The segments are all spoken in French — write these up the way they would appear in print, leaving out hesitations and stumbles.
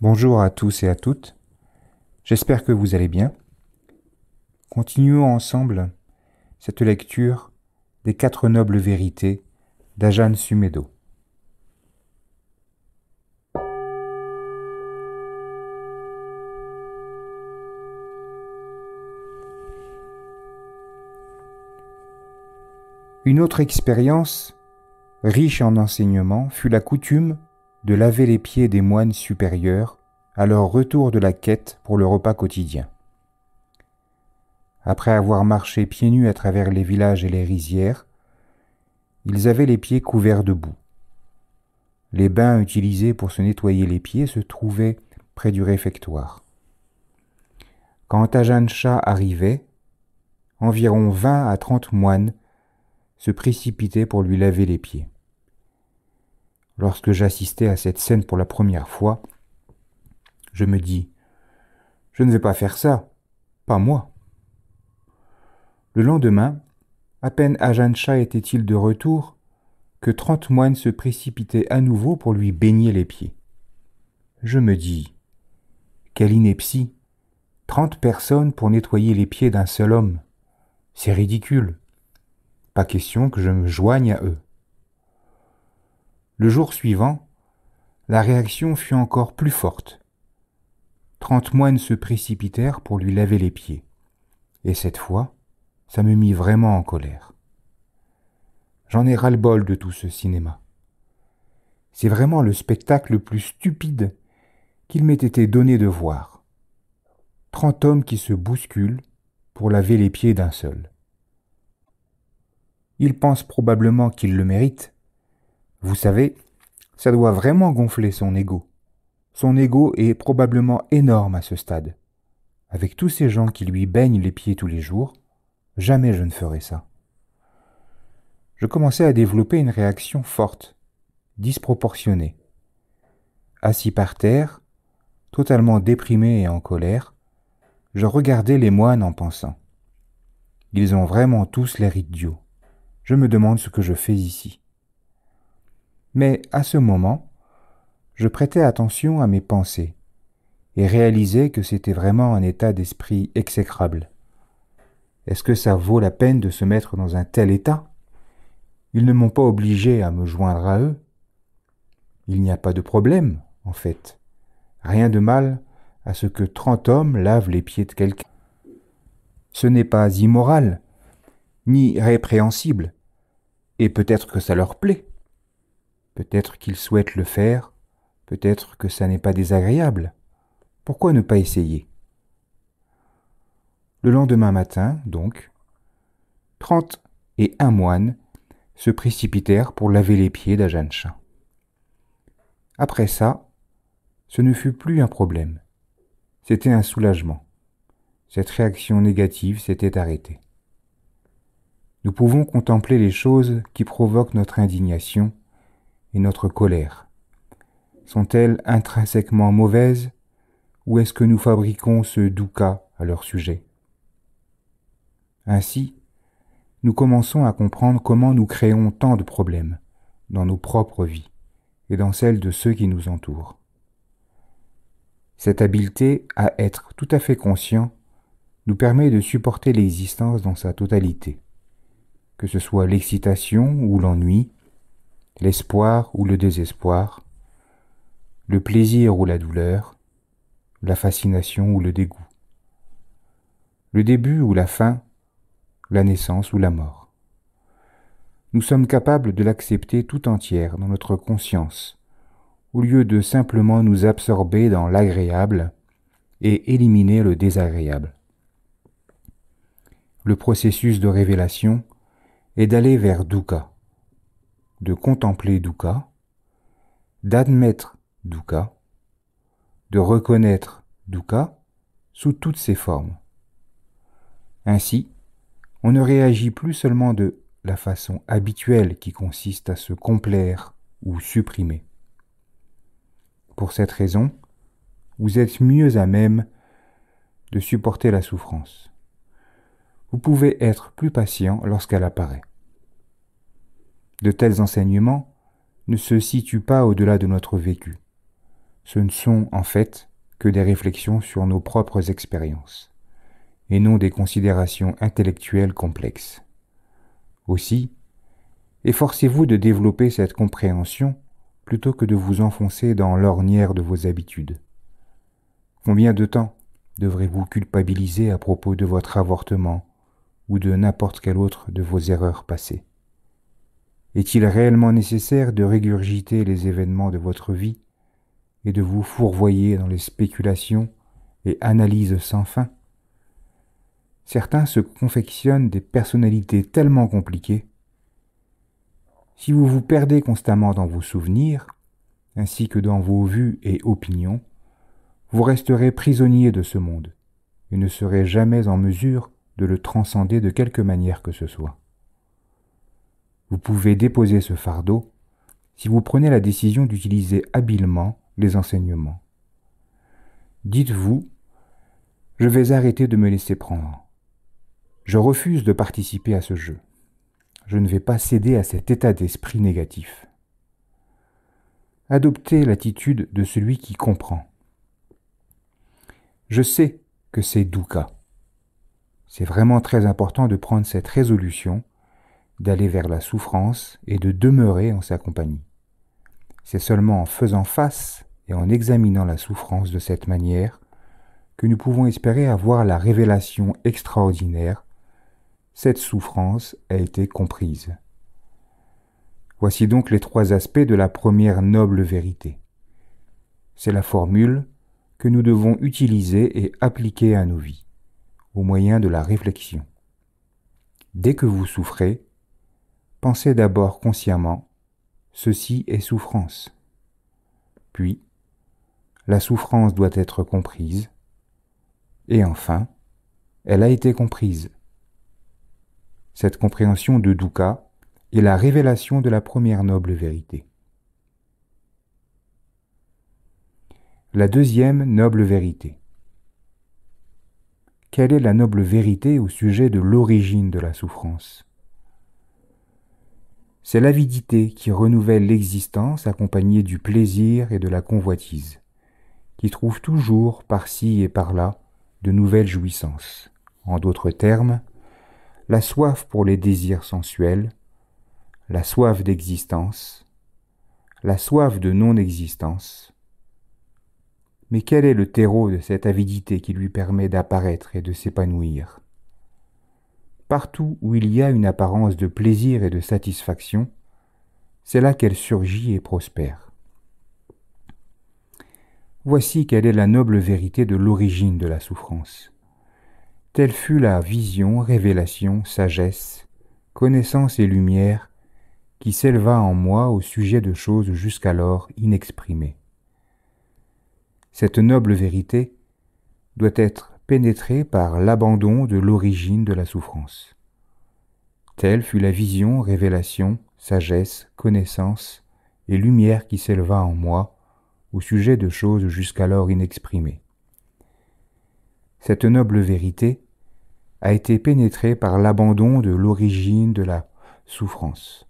Bonjour à tous et à toutes, j'espère que vous allez bien. Continuons ensemble cette lecture des 4 nobles vérités d'Ajahn Sumedho. Une autre expérience, riche en enseignements, fut la coutume de laver les pieds des moines supérieurs à leur retour de la quête pour le repas quotidien. Après avoir marché pieds nus à travers les villages et les rizières, ils avaient les pieds couverts de boue. Les bains utilisés pour se nettoyer les pieds se trouvaient près du réfectoire. Quand Ajahn Chah arrivait, environ 20 à 30 moines se précipitaient pour lui laver les pieds. Lorsque j'assistais à cette scène pour la première fois, je me dis « Je ne vais pas faire ça, pas moi ». Le lendemain, à peine Ajahn Chah était-il de retour, que 30 moines se précipitaient à nouveau pour lui baigner les pieds. Je me dis « Quelle ineptie ! 30 personnes pour nettoyer les pieds d'un seul homme. C'est ridicule. Pas question que je me joigne à eux. » Le jour suivant, la réaction fut encore plus forte. 30 moines se précipitèrent pour lui laver les pieds. Et cette fois, ça me mit vraiment en colère. J'en ai ras-le-bol de tout ce cinéma. C'est vraiment le spectacle le plus stupide qu'il m'ait été donné de voir. 30 hommes qui se bousculent pour laver les pieds d'un seul. Ils pensent probablement qu'ils le méritent. Vous savez, ça doit vraiment gonfler son ego. Son ego est probablement énorme à ce stade. Avec tous ces gens qui lui baignent les pieds tous les jours, jamais je ne ferai ça. Je commençais à développer une réaction forte, disproportionnée. Assis par terre, totalement déprimé et en colère, je regardais les moines en pensant. Ils ont vraiment tous l'air idiots. Je me demande ce que je fais ici. Mais à ce moment, je prêtais attention à mes pensées et réalisais que c'était vraiment un état d'esprit exécrable. Est-ce que ça vaut la peine de se mettre dans un tel état ? Ils ne m'ont pas obligé à me joindre à eux. Il n'y a pas de problème, en fait. Rien de mal à ce que 30 hommes lavent les pieds de quelqu'un. Ce n'est pas immoral, ni répréhensible, et peut-être que ça leur plaît. Peut-être qu'ils souhaitent le faire, peut-être que ça n'est pas désagréable. Pourquoi ne pas essayer ? Le lendemain matin, donc, 31 moines se précipitèrent pour laver les pieds d'Ajahn Chah. Après ça, ce ne fut plus un problème. C'était un soulagement. Cette réaction négative s'était arrêtée. Nous pouvons contempler les choses qui provoquent notre indignation et notre colère. Sont-elles intrinsèquement mauvaises ou est-ce que nous fabriquons ce dukkha à leur sujet ? Ainsi, nous commençons à comprendre comment nous créons tant de problèmes dans nos propres vies et dans celles de ceux qui nous entourent. Cette habileté à être tout à fait conscient nous permet de supporter l'existence dans sa totalité, que ce soit l'excitation ou l'ennui, l'espoir ou le désespoir, le plaisir ou la douleur, la fascination ou le dégoût, le début ou la fin, la naissance ou la mort. Nous sommes capables de l'accepter tout entière dans notre conscience, au lieu de simplement nous absorber dans l'agréable et éliminer le désagréable. Le processus de révélation est d'aller vers dukkha, de contempler dukkha, d'admettre dukkha, de reconnaître dukkha sous toutes ses formes. Ainsi, on ne réagit plus seulement de la façon habituelle qui consiste à se complaire ou supprimer. Pour cette raison, vous êtes mieux à même de supporter la souffrance. Vous pouvez être plus patient lorsqu'elle apparaît. De tels enseignements ne se situent pas au-delà de notre vécu. ce ne sont en fait que des réflexions sur nos propres expériences, et non des considérations intellectuelles complexes. Aussi, efforcez-vous de développer cette compréhension plutôt que de vous enfoncer dans l'ornière de vos habitudes. Combien de temps devrez-vous culpabiliser à propos de votre avortement ou de n'importe quelle autre de vos erreurs passées? Est-il réellement nécessaire de régurgiter les événements de votre vie et de vous fourvoyer dans les spéculations et analyses sans fin? Certains se confectionnent des personnalités tellement compliquées. Si vous vous perdez constamment dans vos souvenirs, ainsi que dans vos vues et opinions, vous resterez prisonnier de ce monde et ne serez jamais en mesure de le transcender de quelque manière que ce soit. Vous pouvez déposer ce fardeau si vous prenez la décision d'utiliser habilement les enseignements. Dites-vous, je vais arrêter de me laisser prendre. Je refuse de participer à ce jeu. Je ne vais pas céder à cet état d'esprit négatif. Adoptez l'attitude de celui qui comprend. Je sais que c'est dukkha. C'est vraiment très important de prendre cette résolution, d'aller vers la souffrance et de demeurer en sa compagnie. C'est seulement en faisant face et en examinant la souffrance de cette manière que nous pouvons espérer avoir la révélation extraordinaire. Cette souffrance a été comprise. Voici donc les 3 aspects de la première noble vérité. C'est la formule que nous devons utiliser et appliquer à nos vies, au moyen de la réflexion. Dès que vous souffrez, pensez d'abord consciemment « ceci est souffrance ». Puis, la souffrance doit être comprise, et enfin, elle a été comprise. Cette compréhension de dukkha est la révélation de la première noble vérité. La deuxième noble vérité. Quelle est la noble vérité au sujet de l'origine de la souffrance? C'est l'avidité qui renouvelle l'existence accompagnée du plaisir et de la convoitise, qui trouve toujours par-ci et par-là de nouvelles jouissances. En d'autres termes, la soif pour les désirs sensuels, la soif d'existence, la soif de non-existence. Mais quel est le terreau de cette avidité qui lui permet d'apparaître et de s'épanouir? Partout où il y a une apparence de plaisir et de satisfaction, c'est là qu'elle surgit et prospère. Voici quelle est la noble vérité de l'origine de la souffrance. Telle fut la vision, révélation, sagesse, connaissance et lumière qui s'éleva en moi au sujet de choses jusqu'alors inexprimées. Cette noble vérité doit être pénétrée par l'abandon de l'origine de la souffrance. Telle fut la vision, révélation, sagesse, connaissance et lumière qui s'éleva en moi au sujet de choses jusqu'alors inexprimées. Cette noble vérité a été pénétrée par l'abandon de l'origine de la souffrance.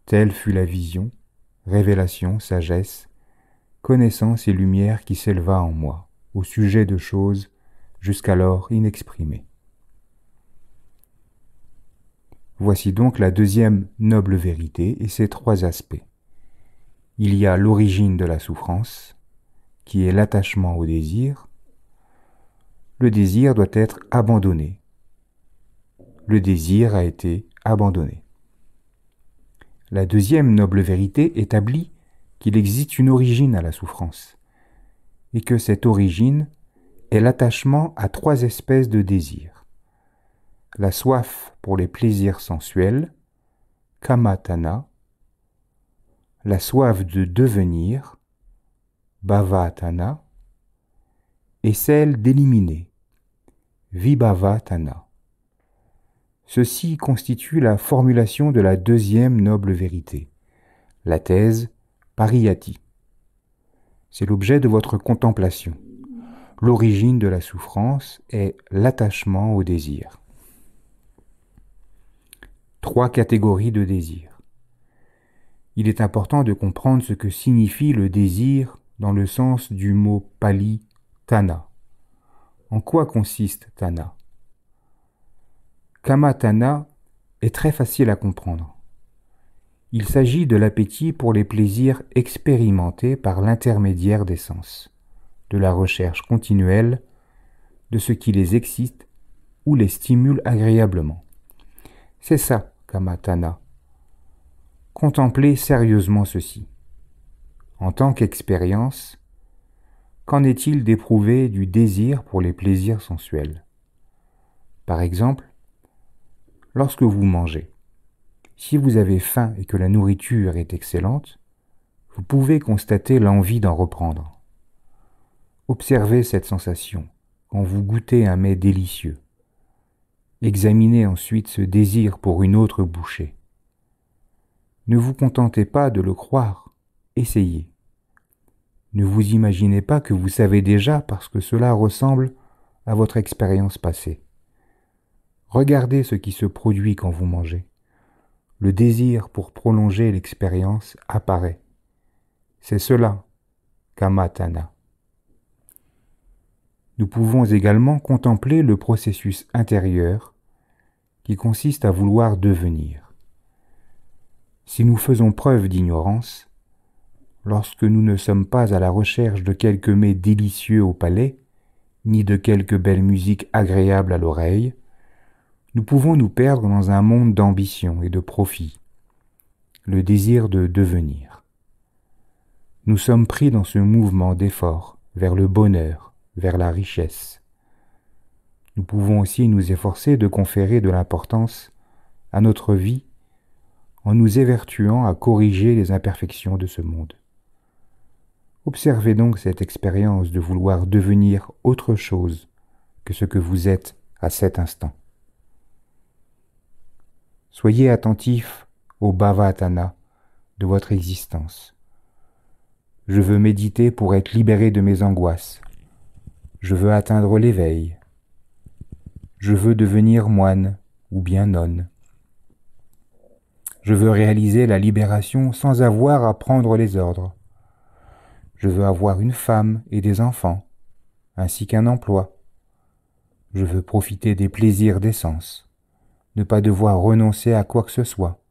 Telle fut la vision, révélation, sagesse, connaissance et lumière qui s'éleva en moi au sujet de choses jusqu'alors inexprimées. Voici donc la deuxième noble vérité et ses 3 aspects. Il y a l'origine de la souffrance, qui est l'attachement au désir. Le désir doit être abandonné. Le désir a été abandonné. La deuxième noble vérité établit qu'il existe une origine à la souffrance, et que cette origine est l'attachement à 3 espèces de désirs. La soif pour les plaisirs sensuels, kamatana, la soif de devenir, bhavatana, et celle d'éliminer, vibhavatana. Ceci constitue la formulation de la deuxième noble vérité, la thèse pariyati. C'est l'objet de votre contemplation. L'origine de la souffrance est l'attachement au désir. 3 catégories de désirs. Il est important de comprendre ce que signifie le désir dans le sens du mot pali tana. En quoi consiste tana? Kama tana est très facile à comprendre. Il s'agit de l'appétit pour les plaisirs expérimentés par l'intermédiaire des sens, de la recherche continuelle de ce qui les excite ou les stimule agréablement. C'est ça, kama tana. Contemplez sérieusement ceci. En tant qu'expérience, qu'en est-il d'éprouver du désir pour les plaisirs sensuels? Par exemple, lorsque vous mangez, si vous avez faim et que la nourriture est excellente, vous pouvez constater l'envie d'en reprendre. Observez cette sensation quand vous goûtez un mets délicieux. Examinez ensuite ce désir pour une autre bouchée. Ne vous contentez pas de le croire, essayez. Ne vous imaginez pas que vous savez déjà parce que cela ressemble à votre expérience passée. Regardez ce qui se produit quand vous mangez. Le désir pour prolonger l'expérience apparaît. C'est cela, kama tana. Nous pouvons également contempler le processus intérieur qui consiste à vouloir devenir. Si nous faisons preuve d'ignorance, lorsque nous ne sommes pas à la recherche de quelques mets délicieux au palais, ni de quelque belle musique agréable à l'oreille, nous pouvons nous perdre dans un monde d'ambition et de profit, le désir de devenir. Nous sommes pris dans ce mouvement d'effort vers le bonheur, vers la richesse. Nous pouvons aussi nous efforcer de conférer de l'importance à notre vie en nous évertuant à corriger les imperfections de ce monde. Observez donc cette expérience de vouloir devenir autre chose que ce que vous êtes à cet instant. Soyez attentif au bhavatana de votre existence. Je veux méditer pour être libéré de mes angoisses. Je veux atteindre l'éveil. Je veux devenir moine ou bien nonne. Je veux réaliser la libération sans avoir à prendre les ordres. Je veux avoir une femme et des enfants, ainsi qu'un emploi. Je veux profiter des plaisirs des sens, ne pas devoir renoncer à quoi que ce soit,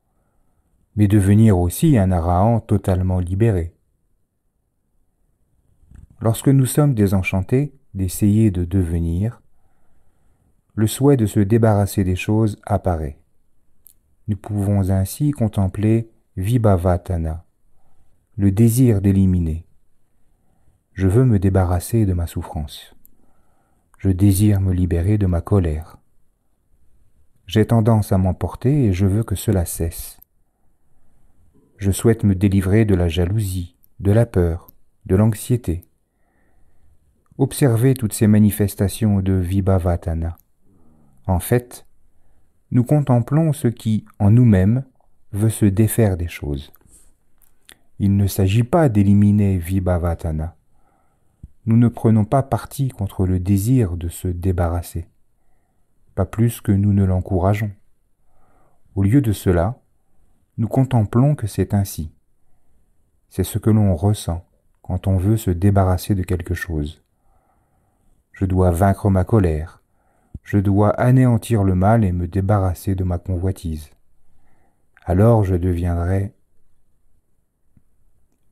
mais devenir aussi un arahan totalement libéré. Lorsque nous sommes désenchantés d'essayer de devenir, le souhait de se débarrasser des choses apparaît. Nous pouvons ainsi contempler vibhavatana, le désir d'éliminer. Je veux me débarrasser de ma souffrance. Je désire me libérer de ma colère. J'ai tendance à m'emporter et je veux que cela cesse. Je souhaite me délivrer de la jalousie, de la peur, de l'anxiété. Observez toutes ces manifestations de vibhavatana. En fait, nous contemplons ce qui, en nous-mêmes, veut se défaire des choses. Il ne s'agit pas d'éliminer vibhavatana. Nous ne prenons pas parti contre le désir de se débarrasser, pas plus que nous ne l'encourageons. Au lieu de cela, nous contemplons que c'est ainsi. C'est ce que l'on ressent quand on veut se débarrasser de quelque chose. Je dois vaincre ma colère. Je dois anéantir le mal et me débarrasser de ma convoitise. Alors je deviendrai...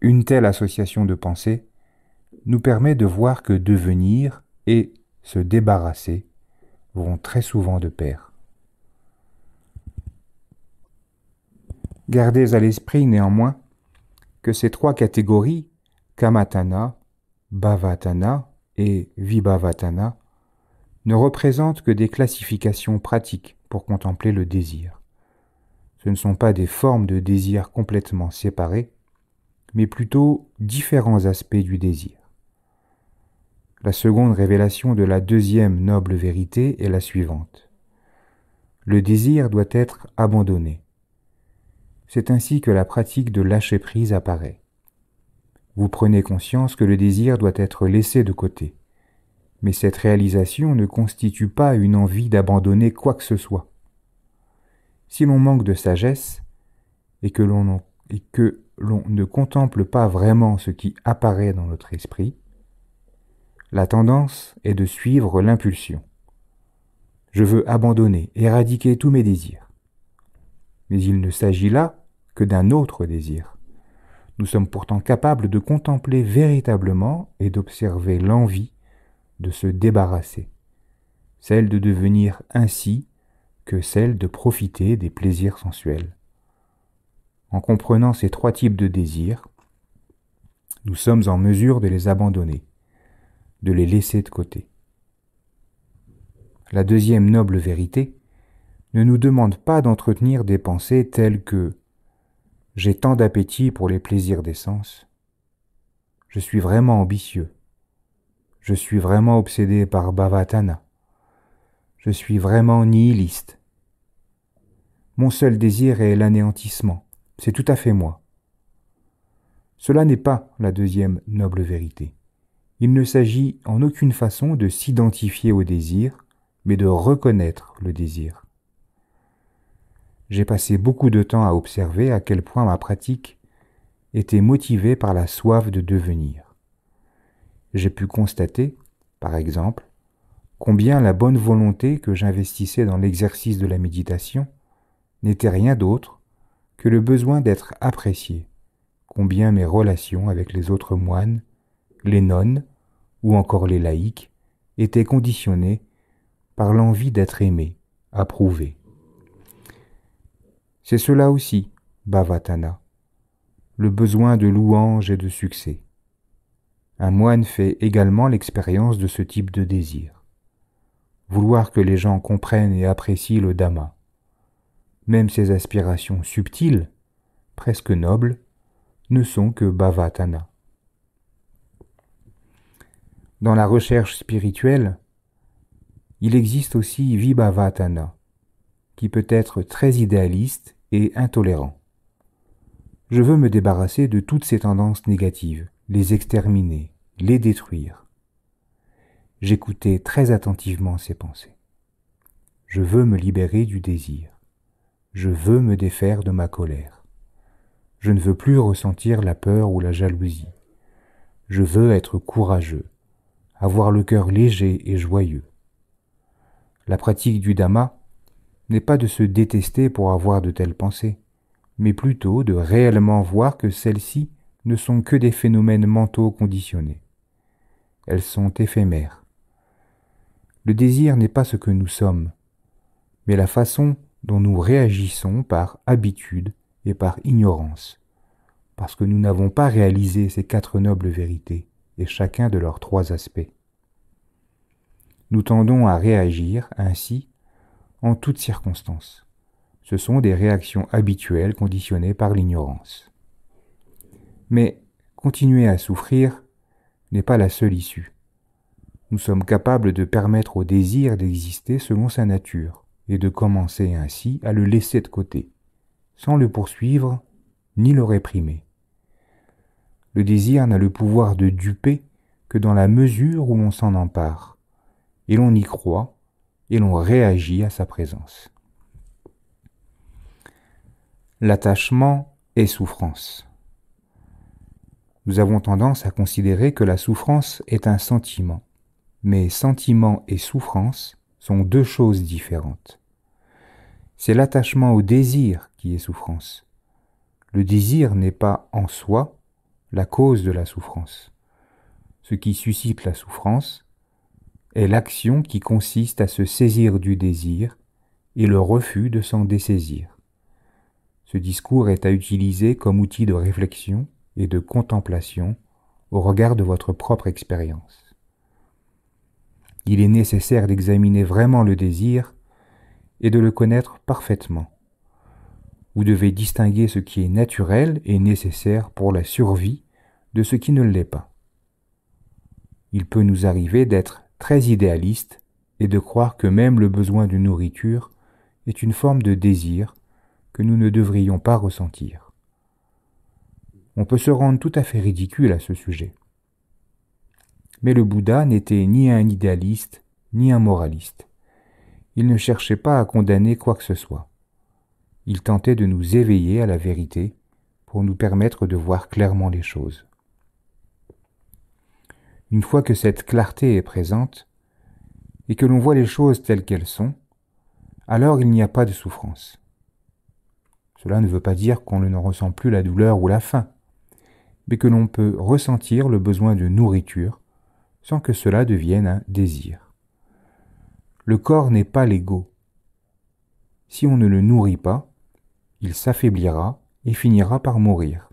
Une telle association de pensées nous permet de voir que devenir et se débarrasser vont très souvent de pair. Gardez à l'esprit néanmoins que ces trois catégories, kamatana, bhavatana et vibhavatana, ne représentent que des classifications pratiques pour contempler le désir. Ce ne sont pas des formes de désir complètement séparées, mais plutôt différents aspects du désir. La seconde révélation de la deuxième noble vérité est la suivante. Le désir doit être abandonné. C'est ainsi que la pratique de lâcher-prise apparaît. Vous prenez conscience que le désir doit être laissé de côté, mais cette réalisation ne constitue pas une envie d'abandonner quoi que ce soit. Si l'on manque de sagesse et que l'on ne contemple pas vraiment ce qui apparaît dans notre esprit, la tendance est de suivre l'impulsion. Je veux abandonner, éradiquer tous mes désirs. Mais il ne s'agit là que d'un autre désir. Nous sommes pourtant capables de contempler véritablement et d'observer l'envie de se débarrasser, celle de devenir ainsi que celle de profiter des plaisirs sensuels. En comprenant ces trois types de désirs, nous sommes en mesure de les abandonner, de les laisser de côté. La deuxième noble vérité ne nous demande pas d'entretenir des pensées telles que « j'ai tant d'appétit pour les plaisirs des sens »,« je suis vraiment ambitieux »,« je suis vraiment obsédé par Bhavatana »,« je suis vraiment nihiliste »,« mon seul désir est l'anéantissement, c'est tout à fait moi ». Cela n'est pas la deuxième noble vérité. Il ne s'agit en aucune façon de s'identifier au désir, mais de reconnaître le désir. J'ai passé beaucoup de temps à observer à quel point ma pratique était motivée par la soif de devenir. J'ai pu constater, par exemple, combien la bonne volonté que j'investissais dans l'exercice de la méditation n'était rien d'autre que le besoin d'être apprécié, combien mes relations avec les autres moines, les nonnes ou encore les laïcs étaient conditionnées par l'envie d'être aimé, approuvé. C'est cela aussi, Bhavatana, le besoin de louange et de succès. Un moine fait également l'expérience de ce type de désir. Vouloir que les gens comprennent et apprécient le Dhamma. Même ces aspirations subtiles, presque nobles, ne sont que Bhavatana. Dans la recherche spirituelle, il existe aussi Vibhavatana, qui peut être très idéaliste et intolérant. Je veux me débarrasser de toutes ces tendances négatives, les exterminer, les détruire. J'écoutais très attentivement ces pensées. Je veux me libérer du désir. Je veux me défaire de ma colère. Je ne veux plus ressentir la peur ou la jalousie. Je veux être courageux, avoir le cœur léger et joyeux. La pratique du Dhamma n'est pas de se détester pour avoir de telles pensées, mais plutôt de réellement voir que celles-ci ne sont que des phénomènes mentaux conditionnés. Elles sont éphémères. Le désir n'est pas ce que nous sommes, mais la façon dont nous réagissons par habitude et par ignorance, parce que nous n'avons pas réalisé ces quatre nobles vérités, et chacun de leurs trois aspects. Nous tendons à réagir ainsi en toutes circonstances. Ce sont des réactions habituelles conditionnées par l'ignorance. Mais continuer à souffrir n'est pas la seule issue. Nous sommes capables de permettre au désir d'exister selon sa nature et de commencer ainsi à le laisser de côté, sans le poursuivre ni le réprimer. Le désir n'a le pouvoir de duper que dans la mesure où l'on s'en empare, et l'on y croit, et l'on réagit à sa présence. L'attachement est souffrance. Nous avons tendance à considérer que la souffrance est un sentiment, mais sentiment et souffrance sont deux choses différentes. C'est l'attachement au désir qui est souffrance. Le désir n'est pas en soi la cause de la souffrance. Ce qui suscite la souffrance est l'action qui consiste à se saisir du désir et le refus de s'en dessaisir. Ce discours est à utiliser comme outil de réflexion et de contemplation au regard de votre propre expérience. Il est nécessaire d'examiner vraiment le désir et de le connaître parfaitement. Vous devez distinguer ce qui est naturel et nécessaire pour la survie de ce qui ne l'est pas. Il peut nous arriver d'être très idéaliste et de croire que même le besoin de nourriture est une forme de désir que nous ne devrions pas ressentir. On peut se rendre tout à fait ridicule à ce sujet. Mais le Bouddha n'était ni un idéaliste, ni un moraliste. Il ne cherchait pas à condamner quoi que ce soit. Il tentait de nous éveiller à la vérité pour nous permettre de voir clairement les choses. Une fois que cette clarté est présente et que l'on voit les choses telles qu'elles sont, alors il n'y a pas de souffrance. Cela ne veut pas dire qu'on ne ressent plus la douleur ou la faim, mais que l'on peut ressentir le besoin de nourriture sans que cela devienne un désir. Le corps n'est pas l'ego. Si on ne le nourrit pas, il s'affaiblira et finira par mourir.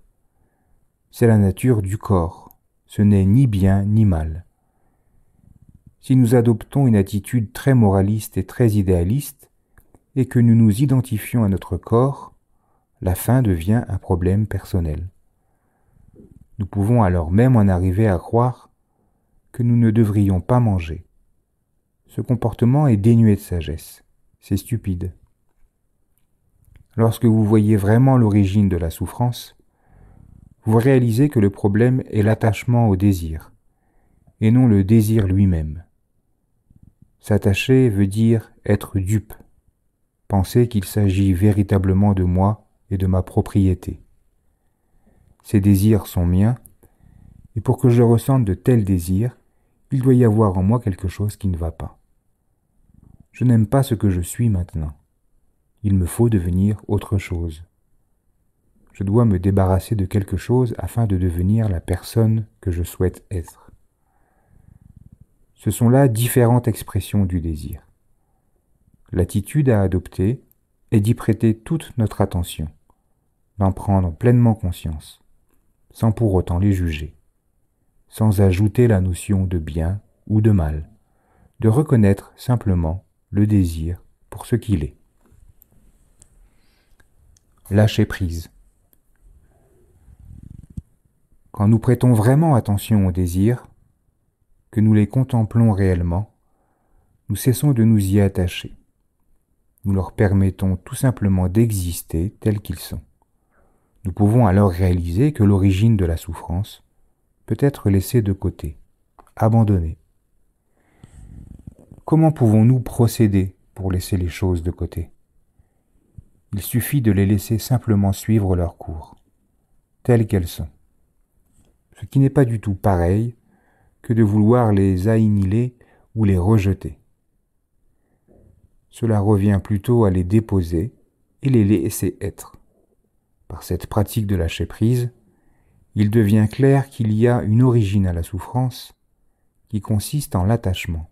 C'est la nature du corps, ce n'est ni bien ni mal. Si nous adoptons une attitude très moraliste et très idéaliste, et que nous nous identifions à notre corps, la faim devient un problème personnel. Nous pouvons alors même en arriver à croire que nous ne devrions pas manger. Ce comportement est dénué de sagesse, c'est stupide. Lorsque vous voyez vraiment l'origine de la souffrance, vous réalisez que le problème est l'attachement au désir, et non le désir lui-même. S'attacher veut dire être dupe, penser qu'il s'agit véritablement de moi et de ma propriété. Ces désirs sont miens, et pour que je ressente de tels désirs, il doit y avoir en moi quelque chose qui ne va pas. Je n'aime pas ce que je suis maintenant. Il me faut devenir autre chose. Je dois me débarrasser de quelque chose afin de devenir la personne que je souhaite être. Ce sont là différentes expressions du désir. L'attitude à adopter est d'y prêter toute notre attention, d'en prendre pleinement conscience, sans pour autant les juger, sans ajouter la notion de bien ou de mal, de reconnaître simplement le désir pour ce qu'il est. Lâcher prise. Quand nous prêtons vraiment attention aux désirs, que nous les contemplons réellement, nous cessons de nous y attacher. Nous leur permettons tout simplement d'exister tels qu'ils sont. Nous pouvons alors réaliser que l'origine de la souffrance peut être laissée de côté, abandonnée. Comment pouvons-nous procéder pour laisser les choses de côté ? Il suffit de les laisser simplement suivre leur cours, telles qu'elles sont. Ce qui n'est pas du tout pareil que de vouloir les annihiler ou les rejeter. Cela revient plutôt à les déposer et les laisser être. Par cette pratique de lâcher prise, il devient clair qu'il y a une origine à la souffrance qui consiste en l'attachement.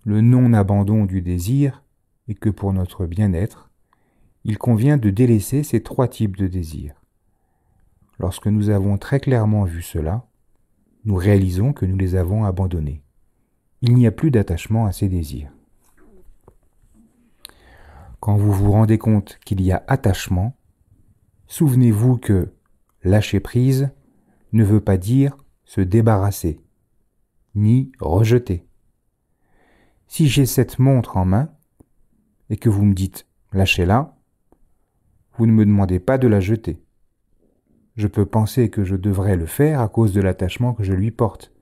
Le non-abandon du désir est que pour notre bien-être, il convient de délaisser ces trois types de désirs. Lorsque nous avons très clairement vu cela, nous réalisons que nous les avons abandonnés. Il n'y a plus d'attachement à ces désirs. Quand vous vous rendez compte qu'il y a attachement, souvenez-vous que lâcher prise ne veut pas dire se débarrasser, ni rejeter. Si j'ai cette montre en main et que vous me dites « lâchez-la », vous ne me demandez pas de la jeter. Je peux penser que je devrais le faire à cause de l'attachement que je lui porte,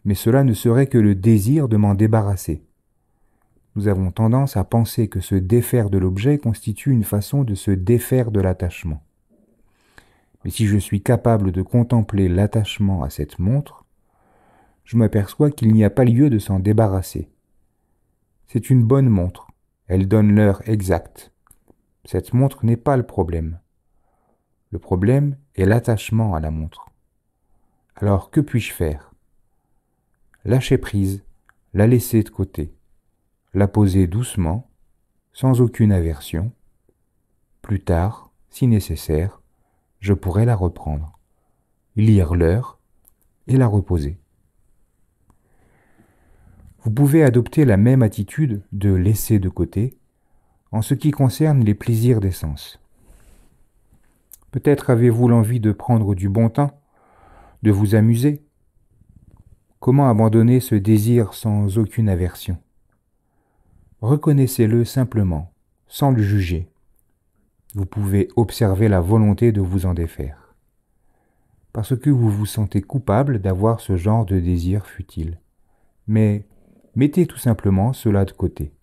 mais cela ne serait que le désir de m'en débarrasser. Nous avons tendance à penser que se défaire de l'objet constitue une façon de se défaire de l'attachement. Mais si je suis capable de contempler l'attachement à cette montre, je m'aperçois qu'il n'y a pas lieu de s'en débarrasser. C'est une bonne montre, elle donne l'heure exacte. Cette montre n'est pas le problème. Le problème est l'attachement à la montre. Alors que puis-je faire ? Lâcher prise, la laisser de côté, la poser doucement, sans aucune aversion. Plus tard, si nécessaire, je pourrai la reprendre, lire l'heure et la reposer. Vous pouvez adopter la même attitude de laisser de côté en ce qui concerne les plaisirs des sens. Peut-être avez-vous l'envie de prendre du bon temps, de vous amuser. Comment abandonner ce désir sans aucune aversion ? Reconnaissez-le simplement, sans le juger. Vous pouvez observer la volonté de vous en défaire. Parce que vous vous sentez coupable d'avoir ce genre de désir futile. Mais mettez tout simplement cela de côté.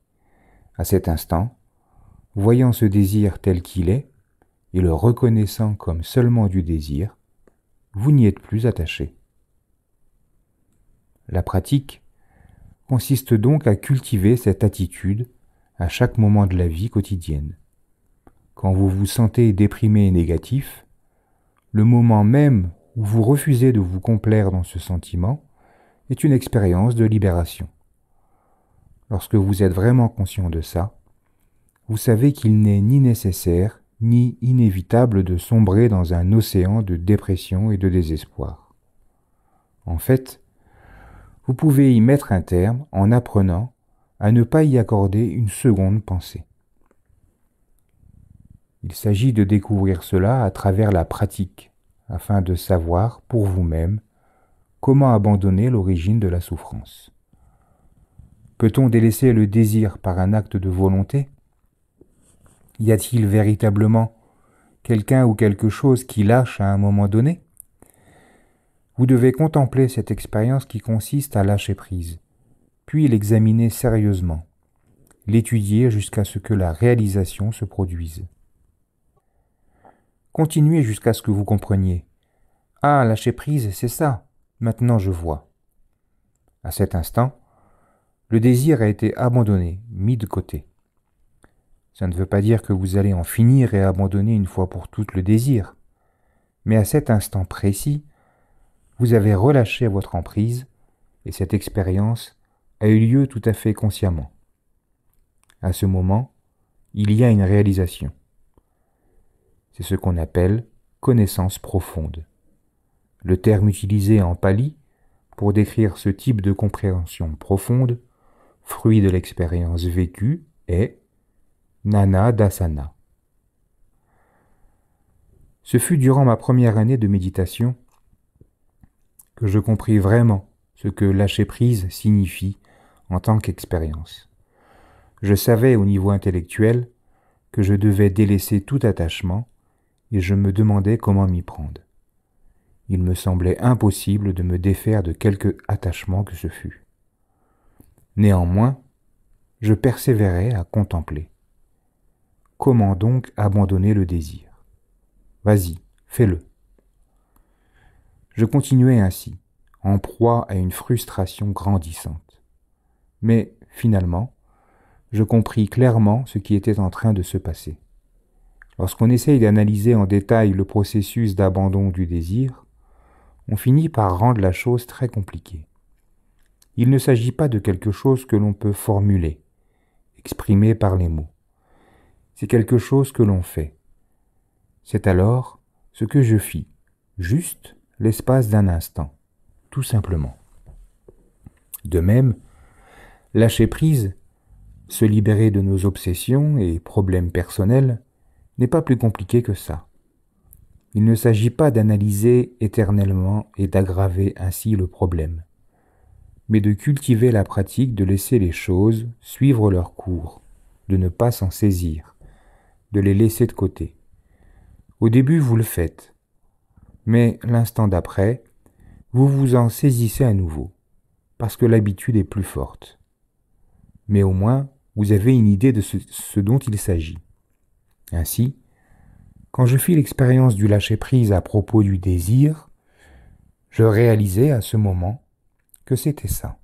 À cet instant, voyant ce désir tel qu'il est, et le reconnaissant comme seulement du désir, vous n'y êtes plus attaché. La pratique consiste donc à cultiver cette attitude à chaque moment de la vie quotidienne. Quand vous vous sentez déprimé et négatif, le moment même où vous refusez de vous complaire dans ce sentiment est une expérience de libération. Lorsque vous êtes vraiment conscient de ça, vous savez qu'il n'est ni nécessaire ni inévitable de sombrer dans un océan de dépression et de désespoir. En fait, vous pouvez y mettre un terme en apprenant à ne pas y accorder une seconde pensée. Il s'agit de découvrir cela à travers la pratique, afin de savoir pour vous-même comment abandonner l'origine de la souffrance. Peut-on délaisser le désir par un acte de volonté ? Y a-t-il véritablement quelqu'un ou quelque chose qui lâche à un moment donné ? Vous devez contempler cette expérience qui consiste à lâcher prise, puis l'examiner sérieusement, l'étudier jusqu'à ce que la réalisation se produise. Continuez jusqu'à ce que vous compreniez. Ah, lâcher prise, c'est ça. Maintenant je vois. À cet instant, le désir a été abandonné, mis de côté. Ça ne veut pas dire que vous allez en finir et abandonner une fois pour toutes le désir. Mais à cet instant précis, vous avez relâché votre emprise et cette expérience a eu lieu tout à fait consciemment. À ce moment, il y a une réalisation. C'est ce qu'on appelle connaissance profonde. Le terme utilisé en pali pour décrire ce type de compréhension profonde, fruit de l'expérience vécue, est Nana Dasana. Ce fut durant ma première année de méditation que je compris vraiment ce que lâcher prise signifie en tant qu'expérience. Je savais au niveau intellectuel que je devais délaisser tout attachement et je me demandais comment m'y prendre. Il me semblait impossible de me défaire de quelque attachement que ce fût. Néanmoins, je persévérais à contempler. Comment donc abandonner le désir ? Vas-y, fais-le. Je continuais ainsi, en proie à une frustration grandissante. Mais finalement, je compris clairement ce qui était en train de se passer. Lorsqu'on essaye d'analyser en détail le processus d'abandon du désir, on finit par rendre la chose très compliquée. Il ne s'agit pas de quelque chose que l'on peut formuler, exprimer par les mots. C'est quelque chose que l'on fait. C'est alors ce que je fis, juste l'espace d'un instant, tout simplement. De même, lâcher prise, se libérer de nos obsessions et problèmes personnels, n'est pas plus compliqué que ça. Il ne s'agit pas d'analyser éternellement et d'aggraver ainsi le problème, mais de cultiver la pratique de laisser les choses suivre leur cours, de ne pas s'en saisir, de les laisser de côté. Au début, vous le faites, mais l'instant d'après, vous vous en saisissez à nouveau, parce que l'habitude est plus forte. Mais au moins, vous avez une idée de ce dont il s'agit. Ainsi, quand je fis l'expérience du lâcher-prise à propos du désir, je réalisai à ce moment que c'était ça,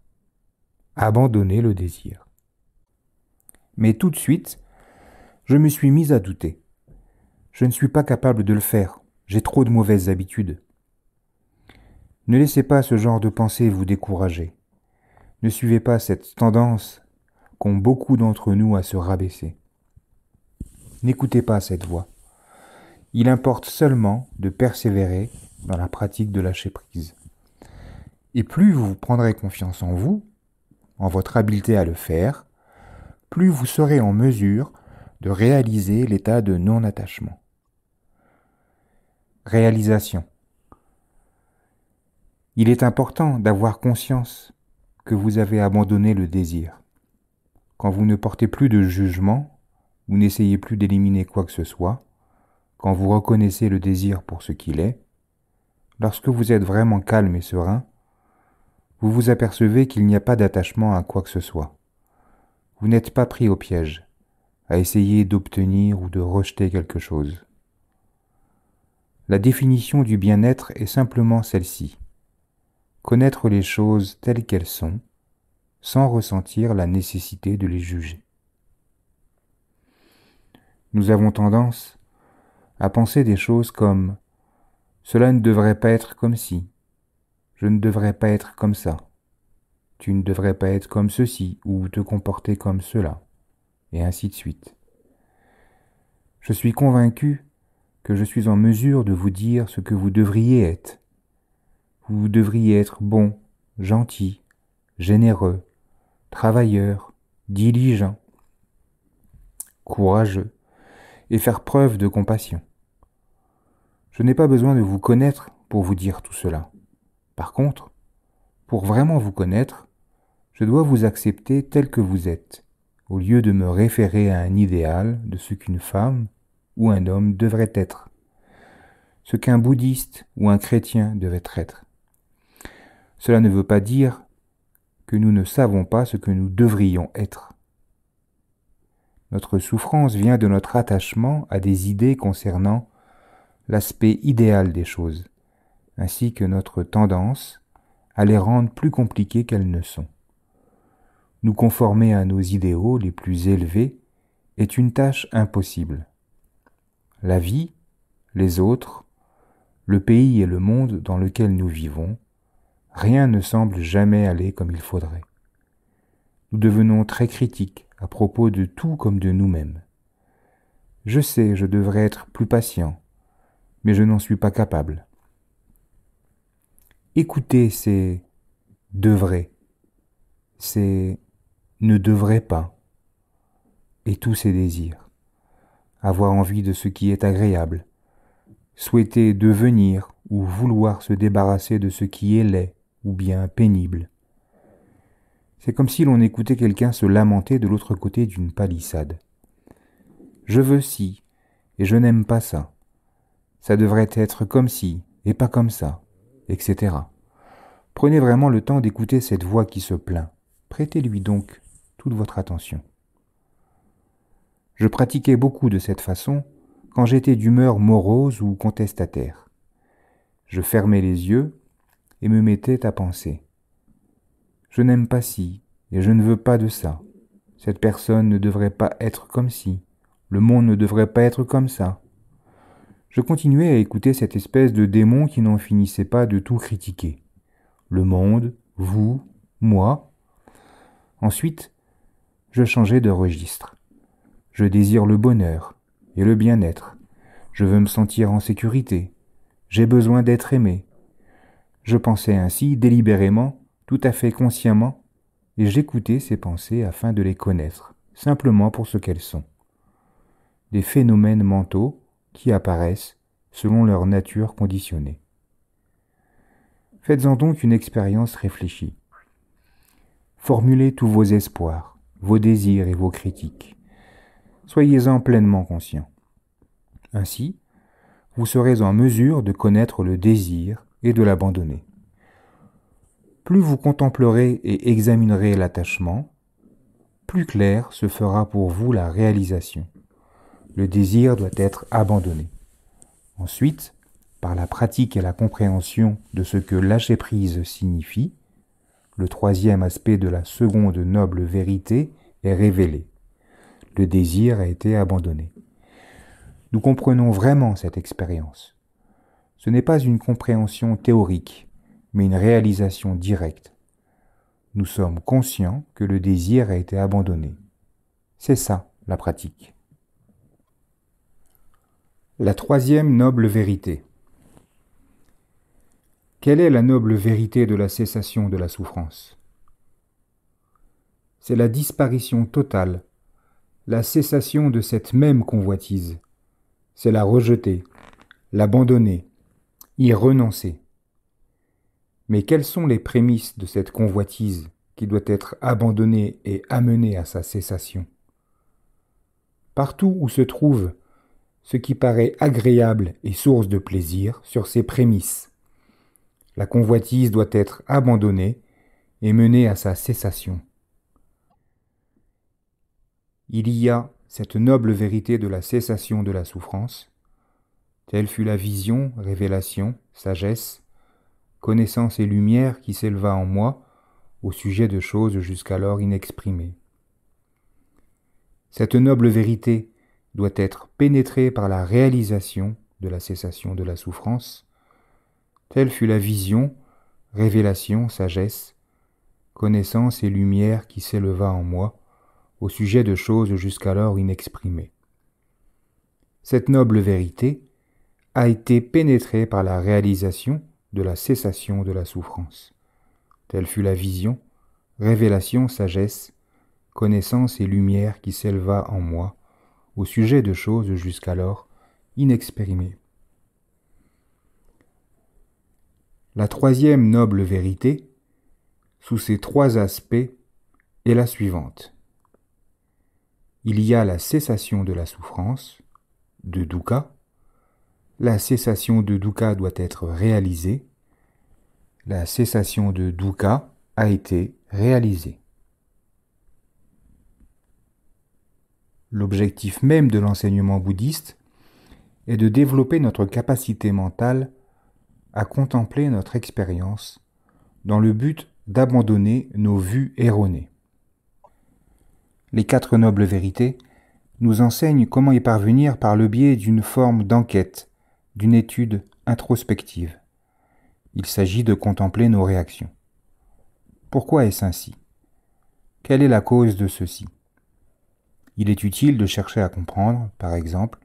abandonner le désir. Mais tout de suite, je me suis mis à douter. Je ne suis pas capable de le faire, j'ai trop de mauvaises habitudes. Ne laissez pas ce genre de pensée vous décourager. Ne suivez pas cette tendance qu'ont beaucoup d'entre nous à se rabaisser. N'écoutez pas cette voix. Il importe seulement de persévérer dans la pratique de lâcher prise. Et plus vous prendrez confiance en vous, en votre habileté à le faire, plus vous serez en mesure de réaliser l'état de non-attachement. Réalisation. Il est important d'avoir conscience que vous avez abandonné le désir. Quand vous ne portez plus de jugement, vous n'essayez plus d'éliminer quoi que ce soit, quand vous reconnaissez le désir pour ce qu'il est, lorsque vous êtes vraiment calme et serein, vous vous apercevez qu'il n'y a pas d'attachement à quoi que ce soit. Vous n'êtes pas pris au piège, à essayer d'obtenir ou de rejeter quelque chose. La définition du bien-être est simplement celle-ci. Connaître les choses telles qu'elles sont, sans ressentir la nécessité de les juger. Nous avons tendance à penser des choses comme « cela ne devrait pas être comme si »,« je ne devrais pas être comme ça »,« tu ne devrais pas être comme ceci ou te comporter comme cela », et ainsi de suite. Je suis convaincu que je suis en mesure de vous dire ce que vous devriez être. Vous devriez être bon, gentil, généreux, travailleur, diligent, courageux, et faire preuve de compassion. Je n'ai pas besoin de vous connaître pour vous dire tout cela. Par contre, pour vraiment vous connaître, je dois vous accepter tel que vous êtes, au lieu de me référer à un idéal de ce qu'une femme ou un homme devrait être, ce qu'un bouddhiste ou un chrétien devait être. Cela ne veut pas dire que nous ne savons pas ce que nous devrions être. Notre souffrance vient de notre attachement à des idées concernant l'aspect idéal des choses, ainsi que notre tendance à les rendre plus compliquées qu'elles ne sont. Nous conformer à nos idéaux les plus élevés est une tâche impossible. La vie, les autres, le pays et le monde dans lequel nous vivons, rien ne semble jamais aller comme il faudrait. Nous devenons très critiques à propos de tout comme de nous-mêmes. Je sais, je devrais être plus patient, mais je n'en suis pas capable. Écoutez ces « devrait », ces « ne devrait pas » et tous ces désirs. Avoir envie de ce qui est agréable, souhaiter devenir ou vouloir se débarrasser de ce qui est laid ou bien pénible. C'est comme si l'on écoutait quelqu'un se lamenter de l'autre côté d'une palissade. Je veux ci, et je n'aime pas ça. Ça devrait être comme ci, et pas comme ça, etc. Prenez vraiment le temps d'écouter cette voix qui se plaint. Prêtez-lui donc toute votre attention. Je pratiquais beaucoup de cette façon quand j'étais d'humeur morose ou contestataire. Je fermais les yeux et me mettais à penser. Je n'aime pas ci, et je ne veux pas de ça. Cette personne ne devrait pas être comme ci. Le monde ne devrait pas être comme ça. Je continuais à écouter cette espèce de démon qui n'en finissait pas de tout critiquer. Le monde, vous, moi. Ensuite, je changeais de registre. Je désire le bonheur et le bien-être. Je veux me sentir en sécurité. J'ai besoin d'être aimé. Je pensais ainsi délibérément, tout à fait consciemment, et j'écoutais ces pensées afin de les connaître, simplement pour ce qu'elles sont. Des phénomènes mentaux qui apparaissent selon leur nature conditionnée. Faites-en donc une expérience réfléchie. Formulez tous vos espoirs, vos désirs et vos critiques. Soyez-en pleinement conscients. Ainsi, vous serez en mesure de connaître le désir et de l'abandonner. Plus vous contemplerez et examinerez l'attachement, plus clair se fera pour vous la réalisation. Le désir doit être abandonné. Ensuite, par la pratique et la compréhension de ce que lâcher-prise signifie, le troisième aspect de la seconde noble vérité est révélé. Le désir a été abandonné. Nous comprenons vraiment cette expérience. Ce n'est pas une compréhension théorique, mais une réalisation directe. Nous sommes conscients que le désir a été abandonné. C'est ça, la pratique. La troisième noble vérité. Quelle est la noble vérité de la cessation de la souffrance ? C'est la disparition totale, la cessation de cette même convoitise. C'est la rejeter, l'abandonner, y renoncer. Mais quelles sont les prémices de cette convoitise qui doit être abandonnée et amenée à sa cessation ? Partout où se trouve ce qui paraît agréable et source de plaisir sur ses prémices, la convoitise doit être abandonnée et menée à sa cessation. Il y a cette noble vérité de la cessation de la souffrance, Telle fut la vision, révélation, sagesse, connaissance et lumière qui s'éleva en moi au sujet de choses jusqu'alors inexprimées. Cette noble vérité doit être pénétrée par la réalisation de la cessation de la souffrance. Telle fut la vision, révélation, sagesse, connaissance et lumière qui s'éleva en moi au sujet de choses jusqu'alors inexprimées. Cette noble vérité a été pénétrée par la réalisation de la cessation de la souffrance. Telle fut la vision, révélation, sagesse, connaissance et lumière qui s'éleva en moi au sujet de choses jusqu'alors inexpérimées. La troisième noble vérité, sous ces trois aspects, est la suivante. Il y a la cessation de la souffrance, de dukkha. La cessation de dukkha doit être réalisée. La cessation de dukkha a été réalisée. L'objectif même de l'enseignement bouddhiste est de développer notre capacité mentale à contempler notre expérience dans le but d'abandonner nos vues erronées. Les quatre nobles vérités nous enseignent comment y parvenir par le biais d'une forme d'enquête, d'une étude introspective. Il s'agit de contempler nos réactions. Pourquoi est-ce ainsi? Quelle est la cause de ceci? Il est utile de chercher à comprendre, par exemple,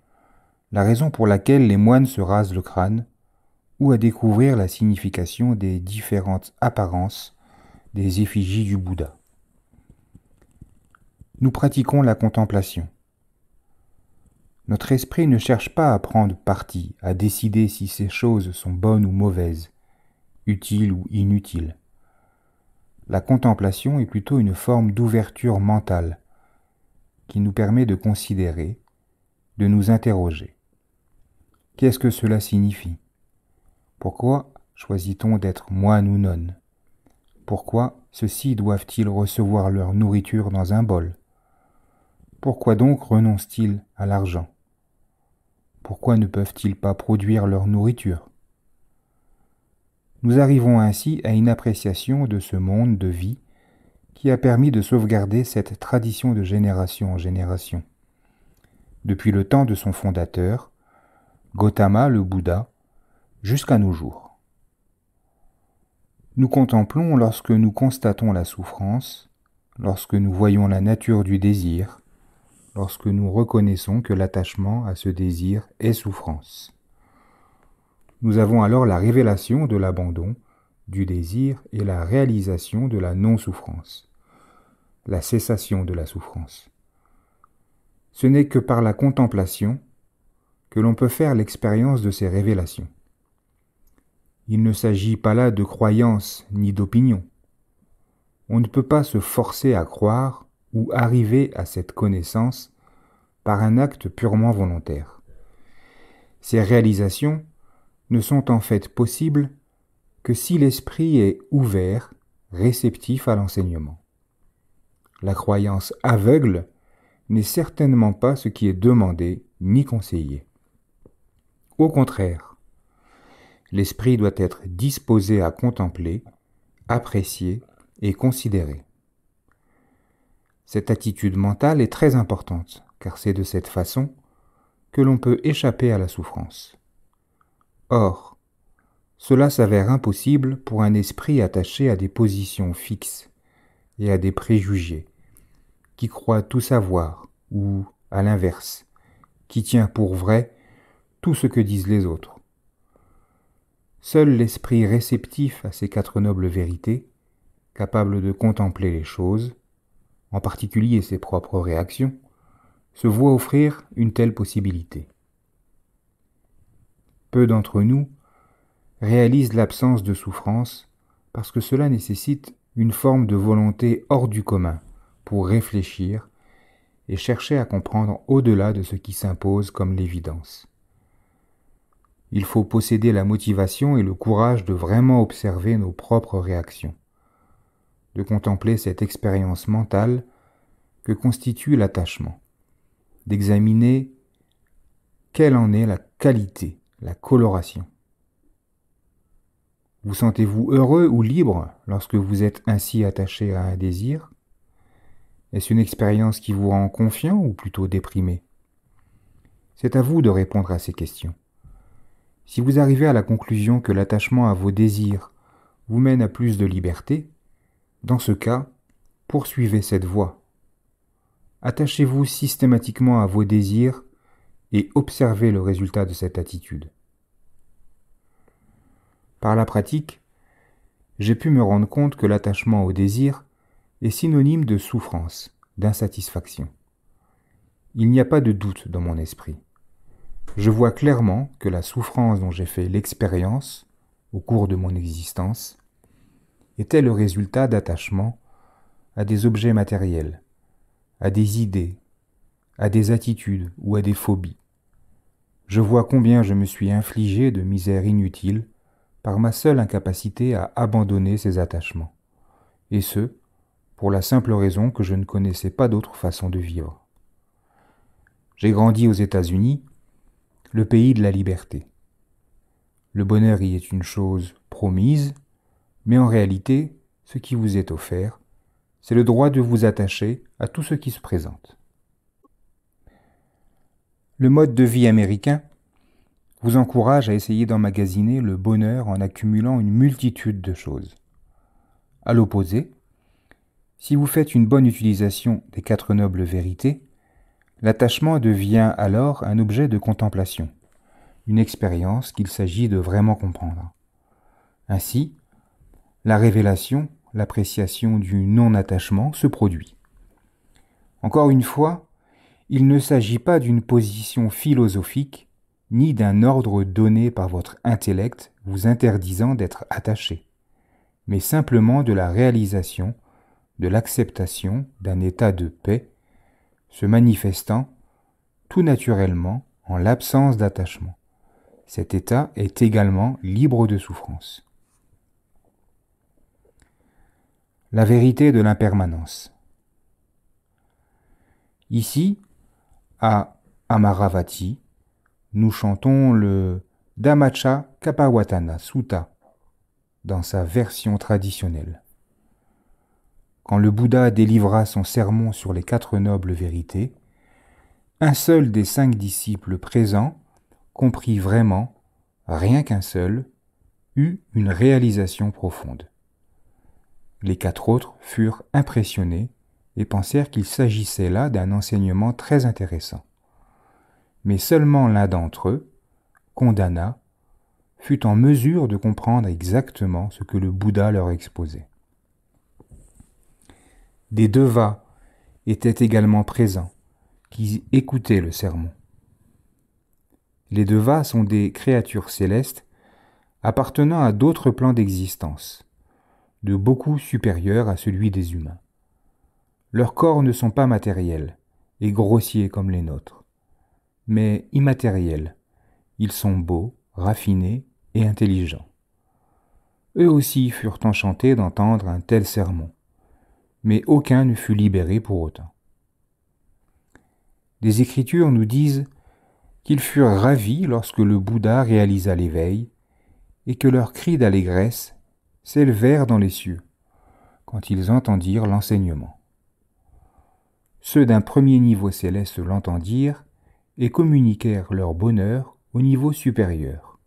la raison pour laquelle les moines se rasent le crâne, ou à découvrir la signification des différentes apparences des effigies du Bouddha. Nous pratiquons la contemplation. Notre esprit ne cherche pas à prendre parti, à décider si ces choses sont bonnes ou mauvaises, utiles ou inutiles. La contemplation est plutôt une forme d'ouverture mentale qui nous permet de considérer, de nous interroger. Qu'est-ce que cela signifie? Pourquoi choisit-on d'être moine ou nonne? Pourquoi ceux-ci doivent-ils recevoir leur nourriture dans un bol? Pourquoi donc renoncent-ils à l'argent? Pourquoi ne peuvent-ils pas produire leur nourriture? Nous arrivons ainsi à une appréciation de ce monde de vie qui a permis de sauvegarder cette tradition de génération en génération. Depuis le temps de son fondateur, Gautama le Bouddha, jusqu'à nos jours. Nous contemplons lorsque nous constatons la souffrance, lorsque nous voyons la nature du désir, lorsque nous reconnaissons que l'attachement à ce désir est souffrance. Nous avons alors la révélation de l'abandon, du désir et la réalisation de la non-souffrance, la cessation de la souffrance. Ce n'est que par la contemplation que l'on peut faire l'expérience de ces révélations. Il ne s'agit pas là de croyance ni d'opinion. On ne peut pas se forcer à croire ou arriver à cette connaissance par un acte purement volontaire. Ces réalisations ne sont en fait possibles que si l'esprit est ouvert, réceptif à l'enseignement. La croyance aveugle n'est certainement pas ce qui est demandé ni conseillé. Au contraire, l'esprit doit être disposé à contempler, apprécier et considérer. Cette attitude mentale est très importante, car c'est de cette façon que l'on peut échapper à la souffrance. Or, cela s'avère impossible pour un esprit attaché à des positions fixes et à des préjugés, qui croit tout savoir, ou, à l'inverse, qui tient pour vrai tout ce que disent les autres. Seul l'esprit réceptif à ces quatre nobles vérités, capable de contempler les choses, en particulier ses propres réactions, se voit offrir une telle possibilité. Peu d'entre nous réalisent l'absence de souffrance parce que cela nécessite une forme de volonté hors du commun pour réfléchir et chercher à comprendre au-delà de ce qui s'impose comme l'évidence. Il faut posséder la motivation et le courage de vraiment observer nos propres réactions, de contempler cette expérience mentale que constitue l'attachement, d'examiner quelle en est la qualité, la coloration. Vous sentez-vous heureux ou libre lorsque vous êtes ainsi attaché à un désir? Est-ce une expérience qui vous rend confiant ou plutôt déprimé? C'est à vous de répondre à ces questions. Si vous arrivez à la conclusion que l'attachement à vos désirs vous mène à plus de liberté, dans ce cas, poursuivez cette voie. Attachez-vous systématiquement à vos désirs et observez le résultat de cette attitude. Par la pratique, j'ai pu me rendre compte que l'attachement au désir est synonyme de souffrance, d'insatisfaction. Il n'y a pas de doute dans mon esprit. Je vois clairement que la souffrance dont j'ai fait l'expérience au cours de mon existence était le résultat d'attachement à des objets matériels, à des idées, à des attitudes ou à des phobies. Je vois combien je me suis infligé de misère inutile par ma seule incapacité à abandonner ces attachements, et ce, pour la simple raison que je ne connaissais pas d'autre façon de vivre. J'ai grandi aux États-Unis, le pays de la liberté. Le bonheur y est une chose promise, mais en réalité, ce qui vous est offert, c'est le droit de vous attacher à tout ce qui se présente. Le mode de vie américain vous encourage à essayer d'emmagasiner le bonheur en accumulant une multitude de choses. À l'opposé, si vous faites une bonne utilisation des 4 nobles vérités, l'attachement devient alors un objet de contemplation, une expérience qu'il s'agit de vraiment comprendre. Ainsi, la révélation, l'appréciation du non-attachement se produit. Encore une fois, il ne s'agit pas d'une position philosophique ni d'un ordre donné par votre intellect vous interdisant d'être attaché, mais simplement de la réalisation, de l'acceptation d'un état de paix, se manifestant tout naturellement en l'absence d'attachement. Cet état est également libre de souffrance. La vérité de l'impermanence. Ici, à Amaravati, nous chantons le Dhammacha Kapawatana Sutta dans sa version traditionnelle. Quand le Bouddha délivra son sermon sur les 4 nobles vérités, un seul des 5 disciples présents comprit vraiment, rien qu'un seul, eut une réalisation profonde. Les 4 autres furent impressionnés et pensèrent qu'il s'agissait là d'un enseignement très intéressant. Mais seulement l'un d'entre eux, Kondana, fut en mesure de comprendre exactement ce que le Bouddha leur exposait. Des devas étaient également présents, qui écoutaient le sermon. Les devas sont des créatures célestes appartenant à d'autres plans d'existence, de beaucoup supérieurs à celui des humains. Leurs corps ne sont pas matériels et grossiers comme les nôtres, mais immatériels. Ils sont beaux, raffinés et intelligents. Eux aussi furent enchantés d'entendre un tel sermon, mais aucun ne fut libéré pour autant. Les Écritures nous disent qu'ils furent ravis lorsque le Bouddha réalisa l'éveil et que leurs cris d'allégresse s'élevèrent dans les cieux quand ils entendirent l'enseignement. Ceux d'un premier niveau céleste l'entendirent et communiquèrent leur bonheur au niveau supérieur.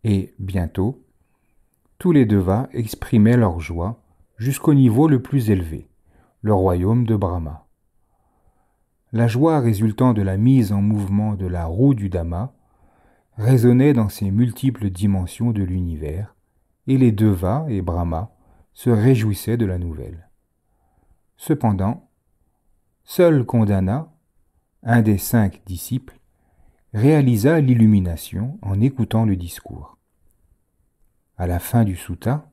Et, bientôt, tous les devas exprimaient leur joie jusqu'au niveau le plus élevé, le royaume de Brahma. La joie résultant de la mise en mouvement de la roue du Dhamma résonnait dans ces multiples dimensions de l'univers, et les devas et Brahma se réjouissaient de la nouvelle. Cependant, seul Kondana, un des 5 disciples, réalisa l'illumination en écoutant le discours. À la fin du sutta,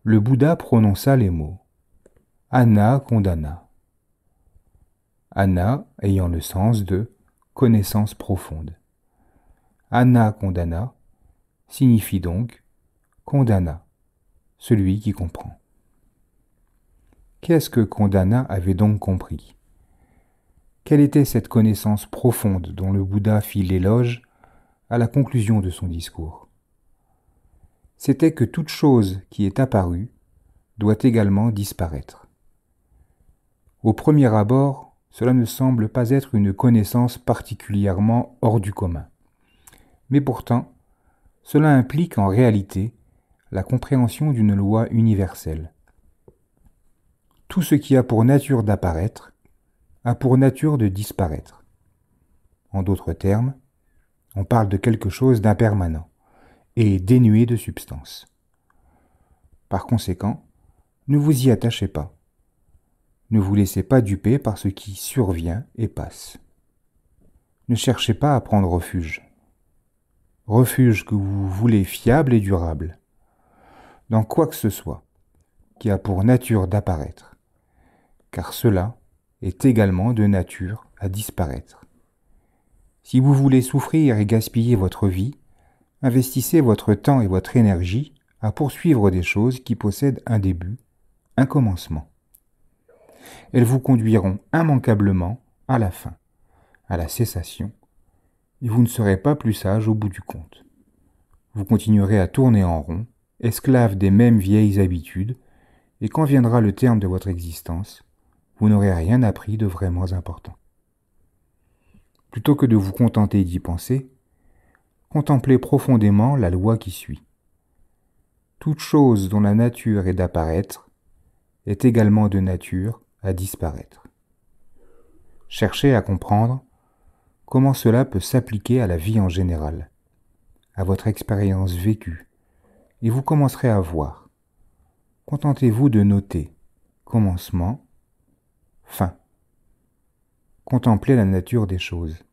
le Bouddha prononça les mots « Anna Kondana ». Anna ayant le sens de connaissance profonde. Anna Kondana signifie donc Kondana, celui qui comprend. Qu'est-ce que Kondana avait donc compris? Quelle était cette connaissance profonde dont le Bouddha fit l'éloge à la conclusion de son discours. C'était que toute chose qui est apparue doit également disparaître. Au premier abord, cela ne semble pas être une connaissance particulièrement hors du commun. Mais pourtant, cela implique en réalité la compréhension d'une loi universelle. Tout ce qui a pour nature d'apparaître a pour nature de disparaître. En d'autres termes, on parle de quelque chose d'impermanent et dénué de substance. Par conséquent, ne vous y attachez pas. Ne vous laissez pas duper par ce qui survient et passe. Ne cherchez pas à prendre refuge. Refuge que vous voulez fiable et durable, dans quoi que ce soit qui a pour nature d'apparaître, car cela est également de nature à disparaître. Si vous voulez souffrir et gaspiller votre vie, investissez votre temps et votre énergie à poursuivre des choses qui possèdent un début, un commencement. Elles vous conduiront immanquablement à la fin, à la cessation, et vous ne serez pas plus sage au bout du compte. Vous continuerez à tourner en rond, esclave des mêmes vieilles habitudes, et quand viendra le terme de votre existence, vous n'aurez rien appris de vraiment important. Plutôt que de vous contenter d'y penser, contemplez profondément la loi qui suit. Toute chose dont la nature est d'apparaître est également de nature à disparaître. Cherchez à comprendre comment cela peut s'appliquer à la vie en général, à votre expérience vécue, et vous commencerez à voir. Contentez-vous de noter commencement, fin. Contemplez la nature des choses.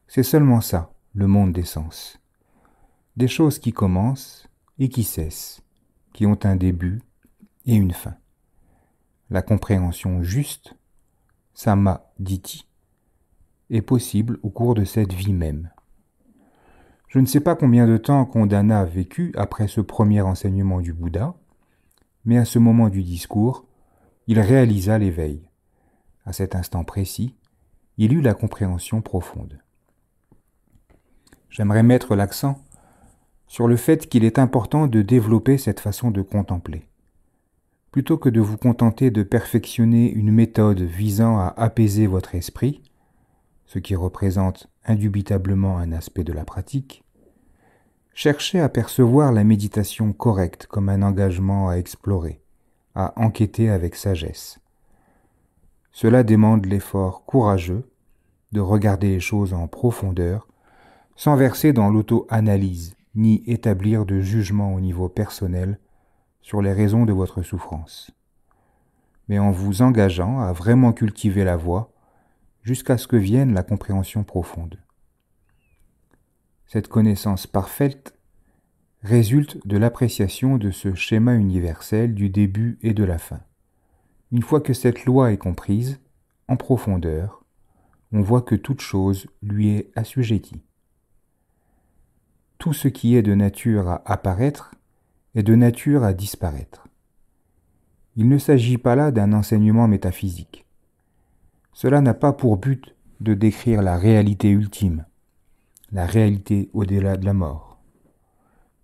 C'est seulement ça, le monde des sens. Des choses qui commencent et qui cessent, qui ont un début et une fin. La compréhension juste, samadhi, est possible au cours de cette vie même. Je ne sais pas combien de temps Kondana a vécu après ce premier enseignement du Bouddha, mais à ce moment du discours, il réalisa l'éveil. À cet instant précis, il eut la compréhension profonde. J'aimerais mettre l'accent sur le fait qu'il est important de développer cette façon de contempler. Plutôt que de vous contenter de perfectionner une méthode visant à apaiser votre esprit, ce qui représente indubitablement un aspect de la pratique, cherchez à percevoir la méditation correcte comme un engagement à explorer, à enquêter avec sagesse. Cela demande l'effort courageux de regarder les choses en profondeur, sans verser dans l'auto-analyse, ni établir de jugement au niveau personnel sur les raisons de votre souffrance, mais en vous engageant à vraiment cultiver la voie jusqu'à ce que vienne la compréhension profonde. Cette connaissance parfaite résulte de l'appréciation de ce schéma universel du début et de la fin. Une fois que cette loi est comprise, en profondeur, on voit que toute chose lui est assujettie. Tout ce qui est de nature à apparaître est de nature à disparaître. Il ne s'agit pas là d'un enseignement métaphysique. Cela n'a pas pour but de décrire la réalité ultime, la réalité au-delà de la mort.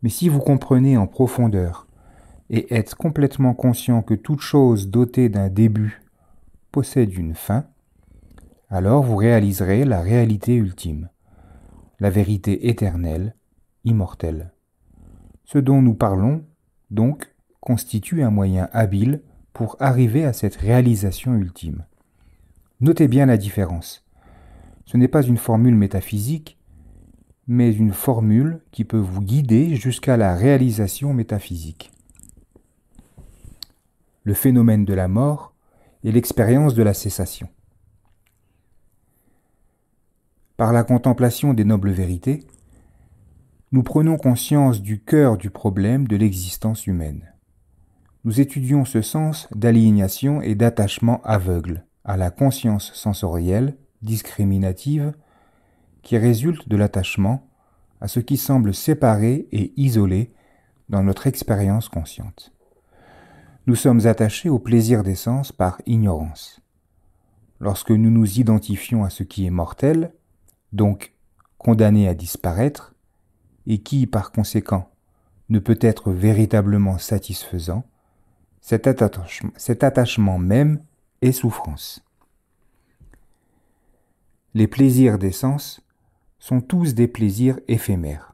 Mais si vous comprenez en profondeur et êtes complètement conscient que toute chose dotée d'un début possède une fin, alors vous réaliserez la réalité ultime, la vérité éternelle, immortelle. Ce dont nous parlons, donc, constitue un moyen habile pour arriver à cette réalisation ultime. Notez bien la différence. Ce n'est pas une formule métaphysique, mais une formule qui peut vous guider jusqu'à la réalisation métaphysique. Le phénomène de la mort et l'expérience de la cessation. Par la contemplation des nobles vérités, nous prenons conscience du cœur du problème de l'existence humaine. Nous étudions ce sens d'aliénation et d'attachement aveugle à la conscience sensorielle, discriminative, qui résulte de l'attachement à ce qui semble séparé et isolé dans notre expérience consciente. Nous sommes attachés au plaisir des sens par ignorance. Lorsque nous nous identifions à ce qui est mortel, donc condamné à disparaître, et qui, par conséquent, ne peut être véritablement satisfaisant, cet attachement même est souffrance. Les plaisirs des sens sont tous des plaisirs éphémères.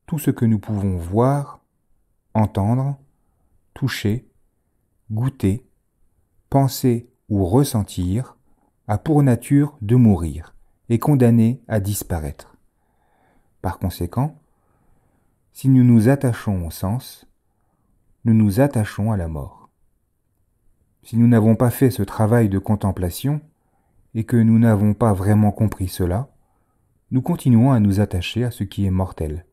Tout ce que nous pouvons voir, entendre, toucher, goûter, penser ou ressentir a pour nature de mourir et condamné à disparaître. Par conséquent, si nous nous attachons au sens, nous nous attachons à la mort. Si nous n'avons pas fait ce travail de contemplation et que nous n'avons pas vraiment compris cela, nous continuons à nous attacher à ce qui est mortel,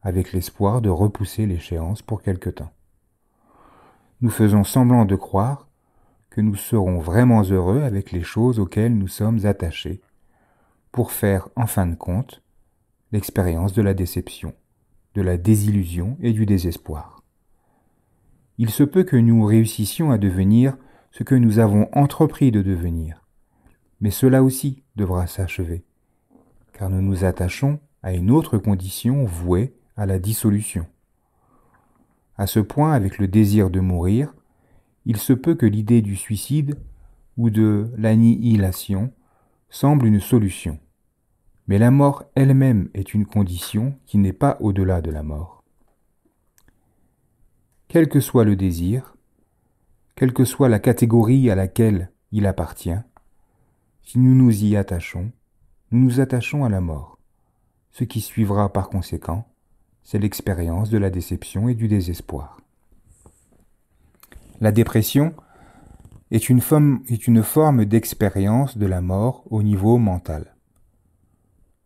avec l'espoir de repousser l'échéance pour quelque temps. Nous faisons semblant de croire que nous serons vraiment heureux avec les choses auxquelles nous sommes attachés, pour faire, en fin de compte, l'expérience de la déception, de la désillusion et du désespoir. Il se peut que nous réussissions à devenir ce que nous avons entrepris de devenir, mais cela aussi devra s'achever, car nous nous attachons à une autre condition vouée à la dissolution. À ce point, avec le désir de mourir, il se peut que l'idée du suicide ou de l'annihilation semble une solution. Mais la mort elle-même est une condition qui n'est pas au-delà de la mort. Quel que soit le désir, quelle que soit la catégorie à laquelle il appartient, si nous nous y attachons, nous nous attachons à la mort. Ce qui suivra par conséquent, c'est l'expérience de la déception et du désespoir. La dépression est une forme d'expérience de la mort au niveau mental.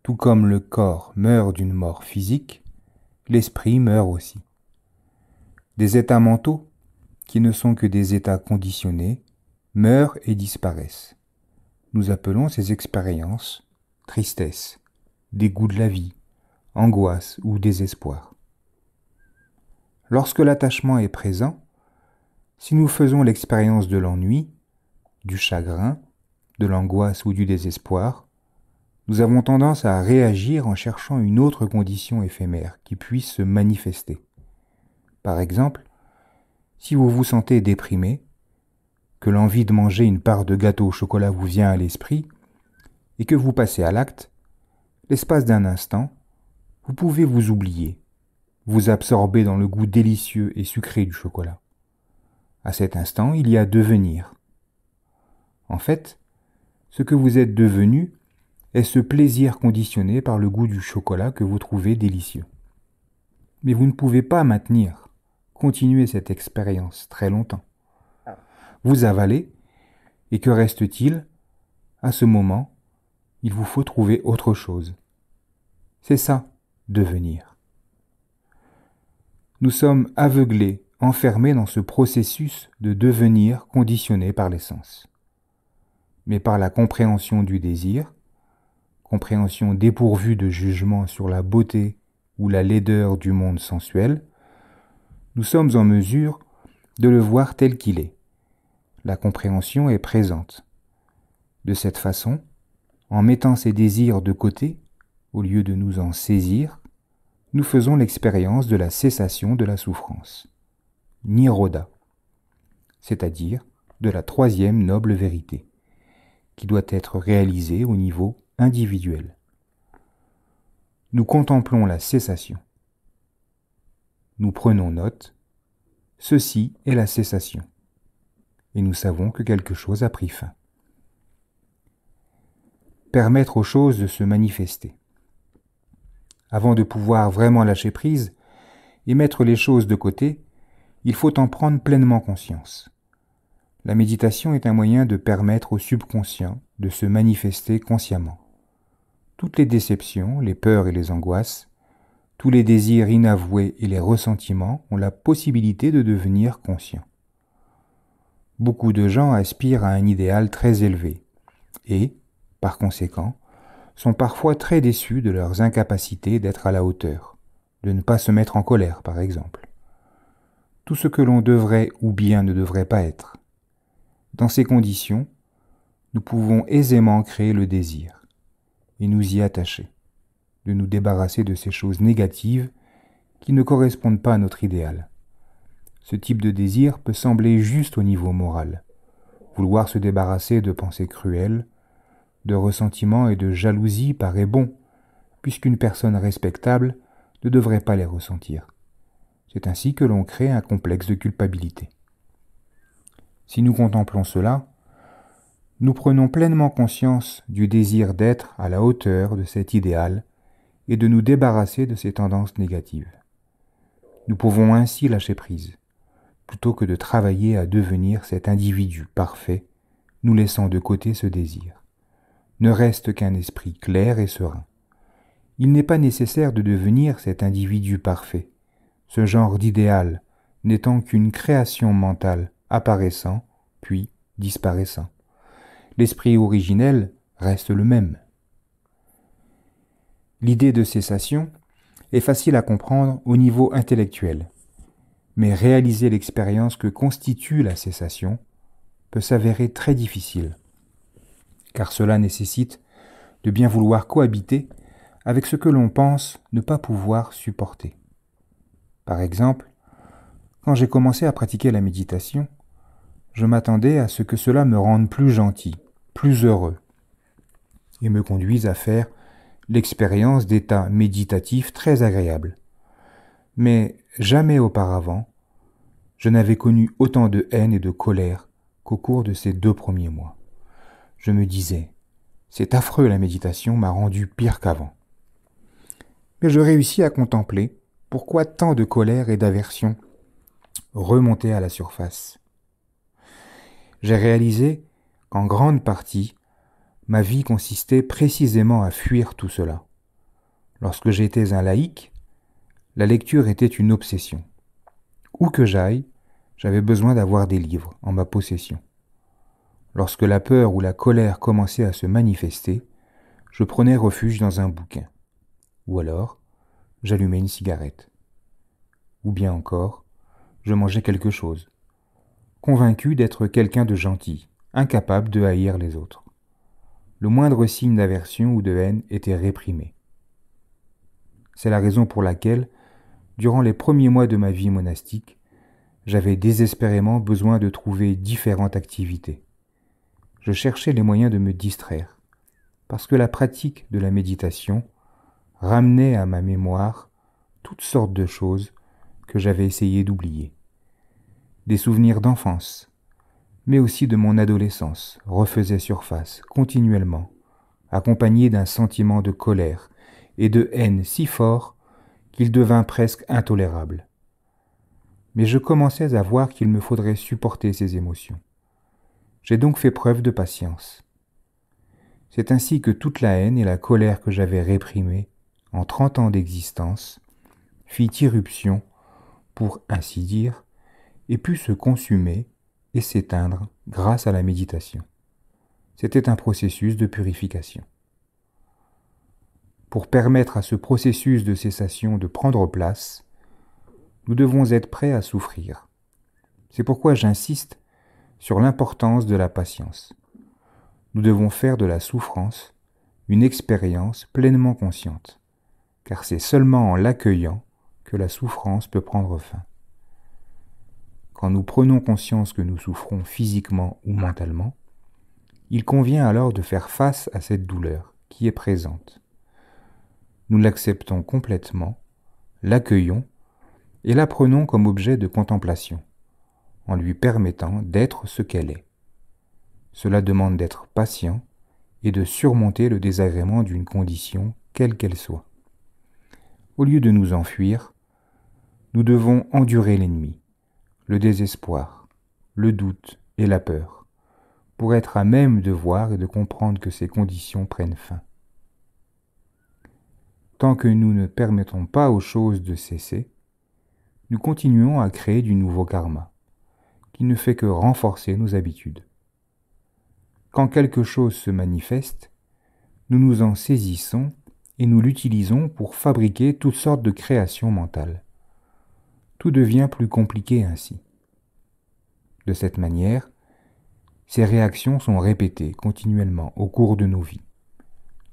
Tout comme le corps meurt d'une mort physique, l'esprit meurt aussi. Des états mentaux, qui ne sont que des états conditionnés, meurent et disparaissent. Nous appelons ces expériences tristesse, dégoût de la vie, angoisse ou désespoir. Lorsque l'attachement est présent, si nous faisons l'expérience de l'ennui, du chagrin, de l'angoisse ou du désespoir, nous avons tendance à réagir en cherchant une autre condition éphémère qui puisse se manifester. Par exemple, si vous vous sentez déprimé, que l'envie de manger une part de gâteau au chocolat vous vient à l'esprit, et que vous passez à l'acte, l'espace d'un instant, vous pouvez vous oublier, vous absorber dans le goût délicieux et sucré du chocolat. À cet instant, il y a devenir. En fait, ce que vous êtes devenu est ce plaisir conditionné par le goût du chocolat que vous trouvez délicieux. Mais vous ne pouvez pas continuer cette expérience très longtemps. Vous avalez, et que reste-t-il? À ce moment, il vous faut trouver autre chose. C'est ça, devenir. Nous sommes aveuglés, enfermés dans ce processus de devenir conditionné par les sens. Mais par la compréhension du désir, compréhension dépourvue de jugement sur la beauté ou la laideur du monde sensuel, nous sommes en mesure de le voir tel qu'il est. La compréhension est présente. De cette façon, en mettant ces désirs de côté, au lieu de nous en saisir, nous faisons l'expérience de la cessation de la souffrance, Nirodha, c'est-à-dire de la troisième noble vérité, qui doit être réalisée au niveau individuel. Nous contemplons la cessation. Nous prenons note, ceci est la cessation, et nous savons que quelque chose a pris fin. Permettre aux choses de se manifester. Avant de pouvoir vraiment lâcher prise et mettre les choses de côté, il faut en prendre pleinement conscience. La méditation est un moyen de permettre au subconscient de se manifester consciemment. Toutes les déceptions, les peurs et les angoisses, tous les désirs inavoués et les ressentiments ont la possibilité de devenir conscients. Beaucoup de gens aspirent à un idéal très élevé et, par conséquent, sont parfois très déçus de leurs incapacités d'être à la hauteur, de ne pas se mettre en colère par exemple. Tout ce que l'on devrait ou bien ne devrait pas être. Dans ces conditions, nous pouvons aisément créer le désir et nous y attacher. de nous débarrasser de ces choses négatives qui ne correspondent pas à notre idéal. Ce type de désir peut sembler juste au niveau moral. Vouloir se débarrasser de pensées cruelles, de ressentiments et de jalousie paraît bon, puisqu'une personne respectable ne devrait pas les ressentir. C'est ainsi que l'on crée un complexe de culpabilité. Si nous contemplons cela, nous prenons pleinement conscience du désir d'être à la hauteur de cet idéal et de nous débarrasser de ces tendances négatives. Nous pouvons ainsi lâcher prise, plutôt que de travailler à devenir cet individu parfait, nous laissant de côté ce désir. Ne reste qu'un esprit clair et serein. Il n'est pas nécessaire de devenir cet individu parfait, ce genre d'idéal n'étant qu'une création mentale apparaissant, puis disparaissant. L'esprit originel reste le même. L'idée de cessation est facile à comprendre au niveau intellectuel, mais réaliser l'expérience que constitue la cessation peut s'avérer très difficile, car cela nécessite de bien vouloir cohabiter avec ce que l'on pense ne pas pouvoir supporter. Par exemple, quand j'ai commencé à pratiquer la méditation, je m'attendais à ce que cela me rende plus gentil, plus heureux, et me conduise à faire l'expérience d'états méditatifs très agréables. Mais jamais auparavant, je n'avais connu autant de haine et de colère qu'au cours de ces 2 premiers mois. Je me disais, c'est affreux, la méditation m'a rendu pire qu'avant. Mais je réussis à contempler pourquoi tant de colère et d'aversion remontaient à la surface. J'ai réalisé qu'en grande partie, ma vie consistait précisément à fuir tout cela. Lorsque j'étais un laïc, la lecture était une obsession. Où que j'aille, j'avais besoin d'avoir des livres en ma possession. Lorsque la peur ou la colère commençait à se manifester, je prenais refuge dans un bouquin. Ou alors, j'allumais une cigarette. Ou bien encore, je mangeais quelque chose, convaincu d'être quelqu'un de gentil, incapable de haïr les autres. Le moindre signe d'aversion ou de haine était réprimé. C'est la raison pour laquelle, durant les premiers mois de ma vie monastique, j'avais désespérément besoin de trouver différentes activités. Je cherchais les moyens de me distraire, parce que la pratique de la méditation ramenait à ma mémoire toutes sortes de choses que j'avais essayé d'oublier. Des souvenirs d'enfance, mais aussi de mon adolescence, refaisaient surface continuellement, accompagnés d'un sentiment de colère et de haine si fort qu'il devint presque intolérable. Mais je commençais à voir qu'il me faudrait supporter ces émotions. J'ai donc fait preuve de patience. C'est ainsi que toute la haine et la colère que j'avais réprimées en 30 ans d'existence fit irruption, pour ainsi dire, et put se consumer et s'éteindre grâce à la méditation. C'était un processus de purification. Pour permettre à ce processus de cessation de prendre place, nous devons être prêts à souffrir. C'est pourquoi j'insiste sur l'importance de la patience. Nous devons faire de la souffrance une expérience pleinement consciente, car c'est seulement en l'accueillant que la souffrance peut prendre fin. Quand nous prenons conscience que nous souffrons physiquement ou mentalement, il convient alors de faire face à cette douleur qui est présente. Nous l'acceptons complètement, l'accueillons et la prenons comme objet de contemplation, en lui permettant d'être ce qu'elle est. Cela demande d'être patient et de surmonter le désagrément d'une condition, quelle qu'elle soit. Au lieu de nous enfuir, nous devons endurer l'ennemi, le désespoir, le doute et la peur, pour être à même de voir et de comprendre que ces conditions prennent fin. Tant que nous ne permettons pas aux choses de cesser, nous continuons à créer du nouveau karma, qui ne fait que renforcer nos habitudes. Quand quelque chose se manifeste, nous nous en saisissons et nous l'utilisons pour fabriquer toutes sortes de créations mentales. Tout devient plus compliqué ainsi. De cette manière, ces réactions sont répétées continuellement au cours de nos vies.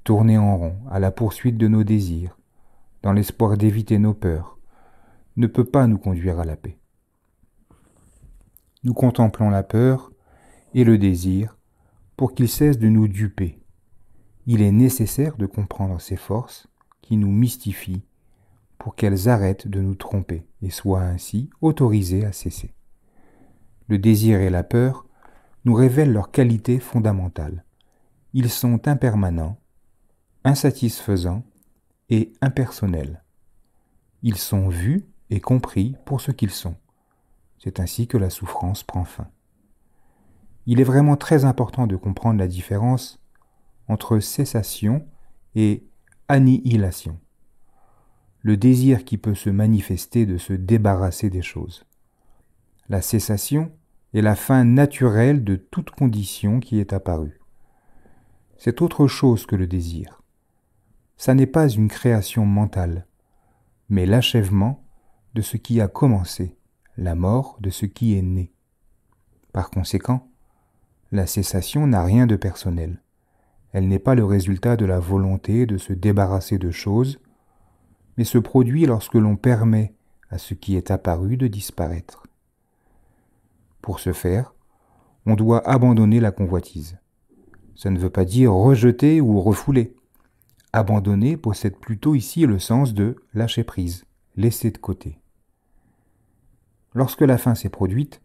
tourner en rond à la poursuite de nos désirs, dans l'espoir d'éviter nos peurs, ne peut pas nous conduire à la paix. Nous contemplons la peur et le désir pour qu'ils cessent de nous duper. Il est nécessaire de comprendre ces forces qui nous mystifient pour qu'elles arrêtent de nous tromper et soient ainsi autorisées à cesser. Le désir et la peur nous révèlent leurs qualités fondamentales. Ils sont impermanents, insatisfaisants et impersonnels. Ils sont vus et compris pour ce qu'ils sont. C'est ainsi que la souffrance prend fin. Il est vraiment très important de comprendre la différence entre cessation et annihilation. Le désir qui peut se manifester de se débarrasser des choses. La cessation est la fin naturelle de toute condition qui est apparue. C'est autre chose que le désir. Ça n'est pas une création mentale, mais l'achèvement de ce qui a commencé, la mort de ce qui est né. Par conséquent, la cessation n'a rien de personnel. Elle n'est pas le résultat de la volonté de se débarrasser de choses, mais se produit lorsque l'on permet à ce qui est apparu de disparaître. Pour ce faire, on doit abandonner la convoitise. Ça ne veut pas dire rejeter ou refouler. Abandonner possède plutôt ici le sens de lâcher prise, laisser de côté. Lorsque la fin s'est produite,